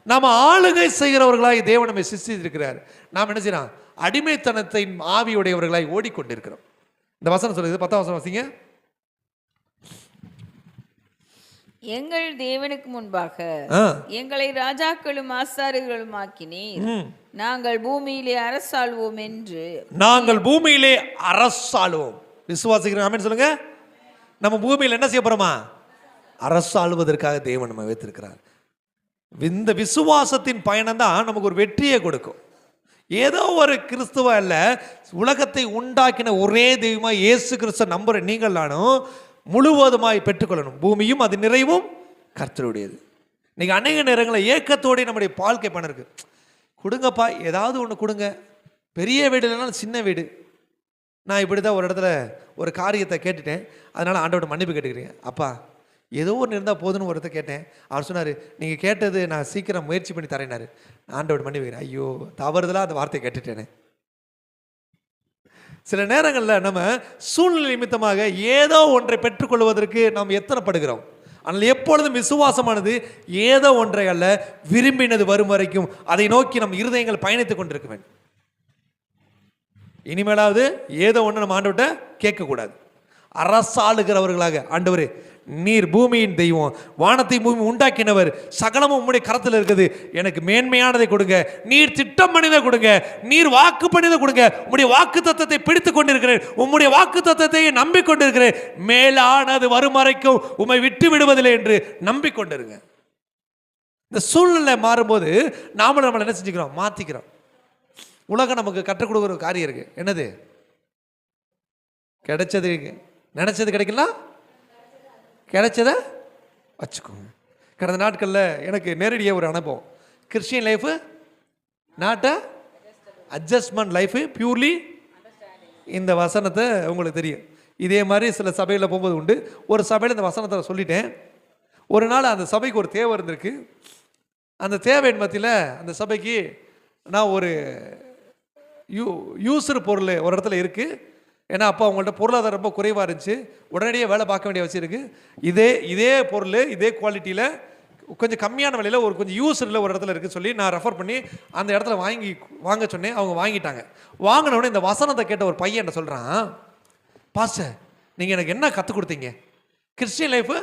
நாம ஆளுகை செய்கிறவர்களாய் தேவன் நம்மை சிருஷ்டித்திருக்கிறார். நாம் என்ன செய்யறோம்? அடிமைத்தனத்தை ஆவியுடையவர்களாய் ஓடிக்கொண்டிருக்கிறோம். இந்த வசனம் சொல்லுது, 10ஆம் வசனம் வாசிங்க. எங்கள் தேவனுக்கு முன்பாக எங்களை ராஜாக்களும் ஆசாரியர்களும் ஆக்கினீர், நாங்கள் பூமியிலே அரசாளுவோம் என்று. நாங்கள் பூமியிலே அரசாளுவோம். விசுவாசிக்கிறோம்? ஆமென் சொல்லுங்க. நம்ம பூமியில் என்ன செய்ய போறோமா? அரசாளுவதற்காக தேவன் நம்ம வைத்திருக்கிறார். இந்த விசுவாசத்தின் பயணம் தான் நமக்கு ஒரு வெற்றியை கொடுக்கும். ஏதோ ஒரு கிறிஸ்துவ அல்ல, உலகத்தை உண்டாக்கின ஒரே தெய்வமா இயேசு கிறிஸ்துவ நம்புற நீங்கள் நானும் முழுவதுமாய் பெற்றுக்கொள்ளணும். பூமியும் அது நிறைவும் கர்த்தருடையது. இன்னைக்கு அநேக நேரங்களில் ஏக்கத்தோடு நம்முடைய வாழ்க்கை பணம் இருக்கு. கொடுங்கப்பா, ஏதாவது ஒன்று கொடுங்க. பெரிய வீடு இல்லைனாலும் சின்ன வீடு. நான் இப்படி தான் ஒரு இடத்துல ஒரு காரியத்தை கேட்டுட்டேன், அதனால் ஆண்டவர்கிட்ட மன்னிப்பு கேட்டுக்கிறீங்க. அப்பா ஏதோ ஒன்று இருந்தால் போதுன்னு ஒரு இடத்த கேட்டேன். அவர் சொன்னார், நீங்கள் கேட்டது நான் சீக்கிரம் முயற்சி பண்ணி தரேனாரு. ஆண்டவர்கிட்ட மன்னிப்பு. ஐயோ, தவறுதலாக அந்த வார்த்தையை கேட்டுட்டேனே. சில நேரங்களில் நம்ம சூழ்நிலை நிமித்தமாக ஏதோ ஒன்றை பெற்றுக்கொள்வதற்கு நாம் எத்தனைப்படுகிறோம். ஆனால் எப்பொழுதும் விசுவாசமானது ஏதோ ஒன்றை அல்ல, விரும்பினது வரும் வரைக்கும் அதை நோக்கி நம் இருதயங்கள் பயணித்துக் கொண்டிருக்க வேண்டும். இனிமேலாவது ஏதோ ஒன்று நம்ம ஆண்டவர்கிட்ட கேட்கக்கூடாது. அரசாளுகிறவர்களாக, ஆண்டவரே நீர் பூமியின் தெய்வம், வானத்தை பூமி உண்டாக்கினவர், சகலமும் உம்முடைய கரத்தில் இருக்குது, எனக்கு மேன்மையானதை கொடுங்க, நீர் திட்டம் பண்ணிதை கொடுங்க, நீர் வாக்கு பண்ணிதை கொடுங்க, உம்முடைய வாக்கு தத்தத்தை பிடித்து கொண்டிருக்கிறேன், உம்முடைய வாக்கு தத்தத்தை நம்பிக்கொண்டிருக்கிறேன், மேலானது வரும் வரைக்கும் உம்மை விட்டு விடுவதில்லை என்று நம்பிக்கொண்டிருங்க. இந்த சூழ்நிலை மாறும்போது நாமளும் நம்மளை என்ன செஞ்சுக்கிறோம், மாற்றிக்கிறோம். உலகம் நமக்கு கற்றுக் கொடுக்குற ஒரு காரியம் இருக்கு. என்னது? கிடைச்சது நினைச்சது கிடைக்கலாம், கிடைச்சத வச்சுக்கோங்க. கடந்த நாட்களில் எனக்கு நேரடியாக ஒரு அனுபவம். Christian life not adjustment life, purely இந்த வசனத்தை உங்களுக்கு தெரியும். இதே மாதிரி சில சபையில் போகும்போது உண்டு. ஒரு சபையில் இந்த வசனத்தை சொல்லிட்டேன். ஒரு நாள் அந்த சபைக்கு ஒரு தேவை இருந்திருக்கு. அந்த தேவையின் மத்தியில் அந்த சபைக்கு நான் ஒரு யூஸர் பொருள் ஒரு இடத்துல இருக்குது. ஏன்னா அப்போ அவங்கள்ட்ட பொருளாதாரம் ரொம்ப குறைவாக இருந்துச்சு, உடனடியாக வேலை பார்க்க வேண்டிய அவசியம் இருக்குது. இதே பொருள் இதே குவாலிட்டியில் கொஞ்சம் கம்மியான விலையில் ஒரு கொஞ்சம் யூஸரில் ஒரு இடத்துல இருக்குன்னு சொல்லி நான் ரெஃபர் பண்ணி அந்த இடத்துல வாங்க சொன்னேன். அவங்க வாங்கிட்டாங்க. வாங்கினோடனே இந்த வசனத்தை கேட்ட ஒரு பையன் என்ன சொல்கிறான், பாஸ்டர் நீங்கள் எனக்கு என்ன கற்றுக் கொடுத்தீங்க? Christian life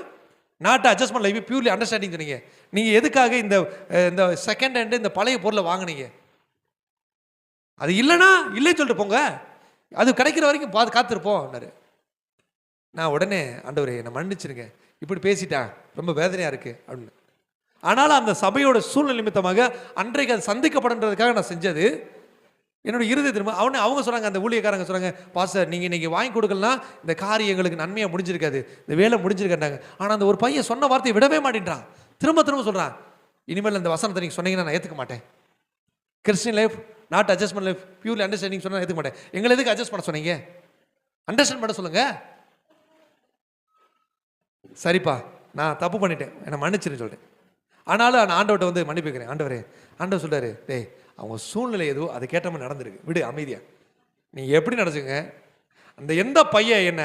not adjustment life, purely understanding சொன்னீங்க. நீங்கள் எதுக்காக இந்த செகண்ட் ஹேண்டு இந்த பழைய பொருளை வாங்கினீங்க? அது இல்லைன்னா இல்லைன்னு சொல்லிட்டு போங்க, அது கிடைக்கிற வரைக்கும் காத்திருப்போம் அப்படின்னாரு. நான் உடனே, ஆண்டவரே என்னை மன்னிச்சிருங்க, இப்படி பேசிட்டேன், ரொம்ப வேதனையாக இருக்குது அப்படின்னு. ஆனாலும் அந்த சபையோட சூழ்நிலை நிமித்தமாக அன்றைக்கு அது சந்திக்கப்படுன்றதுக்காக நான் செஞ்சது என்னோட இறுதி திரும்ப. அவங்க சொன்னாங்க, அந்த ஊழியக்காரங்க சொன்னாங்க, பாஸ்டர் நீங்கள் இன்றைக்கி வாங்கி கொடுக்கலாம், இந்த காரியம் எங்களுக்கு நன்மையாக முடிஞ்சிருக்காது, இந்த வேலை முடிஞ்சிருக்காண்டாங்க. ஆனால் அந்த ஒரு பையன் சொன்ன வார்த்தையை விடவே மாட்டேன்றான். திரும்ப சொல்கிறான், இனிமேல் இந்த வசனத்தை நீங்கள் சொன்னீங்கன்னா நான் ஏற்றுக்க மாட்டேன். Christian life not adjustment life, purely understanding சொன்னால் ஏற்றுக்க மாட்டேன். எங்களை எதுக்கு அட்ஜஸ்ட் பண்ண சொன்னீங்க? அண்டர்ஸ்டாண்ட் பண்ண சொல்லுங்க. சரிப்பா நான் தப்பு பண்ணிட்டேன், என்னை மன்னிச்சிருன்னு சொல்லிட்டேன். ஆனாலும் நான் ஆண்டவர்கிட்ட வந்து மன்னிப்பு வைக்கிறேன். ஆண்டவர் சொல்கிறாரு, டேய் அவங்க சூழ்நிலை எதுவோ அதை கேட்ட மாதிரி நடந்திருக்கு, விடு அமைதியா. நீ எப்படி நடந்துங்க? அந்த எந்த பையன் என்ன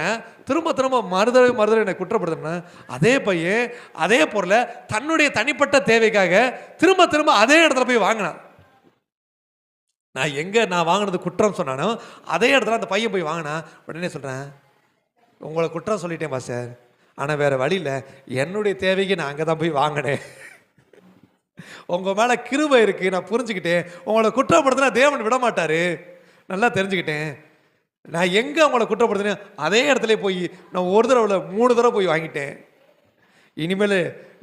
திரும்ப மறுதடவை என்னை குற்றப்படுத்தணும்னா, அதே பையன் அதே பொருளை தன்னுடைய தனிப்பட்ட தேவைக்காக திரும்ப அதே இடத்துல போய் வாங்கினான். நான் வாங்கினது குற்றம் சொன்னானோ அதே இடத்துல அந்த பையன் போய் வாங்கினா. உடனே சொல்கிறேன், உங்களை குற்றம் சொல்லிட்டேன் பாஸ்டர், ஆனால் வேறு வழி இல்லை, என்னுடைய தேவைக்கு நான் அங்கே தான் போய் வாங்கினேன். உங்கள் மேலே கிருபை இருக்குது, நான் புரிஞ்சுக்கிட்டேன். உங்களை குற்றப்படுத்தினா தேவன் விட மாட்டார், நல்லா தெரிஞ்சுக்கிட்டேன். நான் எங்கே உங்களை குற்றப்படுத்தினேன் அதே இடத்துல போய் நான் ஒரு தடவை 3 தடவை போய் வாங்கிட்டேன். இனிமேல்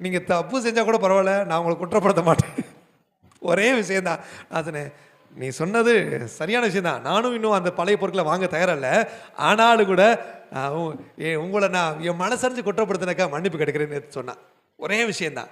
நீங்கள் தப்பு செஞ்சால் கூட பரவாயில்ல, நான் உங்களை குற்றப்படுத்த மாட்டேன். ஒரே விஷயந்தான். நான் சொன்னேன், நீ சொன்னது சரியான விஷயந்தான், நானும் இன்னும் அந்த பழைய பொருட்களை வாங்க தயாரில்லை, ஆனாலும் கூட உங்களை நான் என் மனசறிஞ்சு குற்றப்படுத்தினக்கா மன்னிப்பு கிடைக்கிறேன்னு சொன்னான். ஒரே விஷயந்தான்.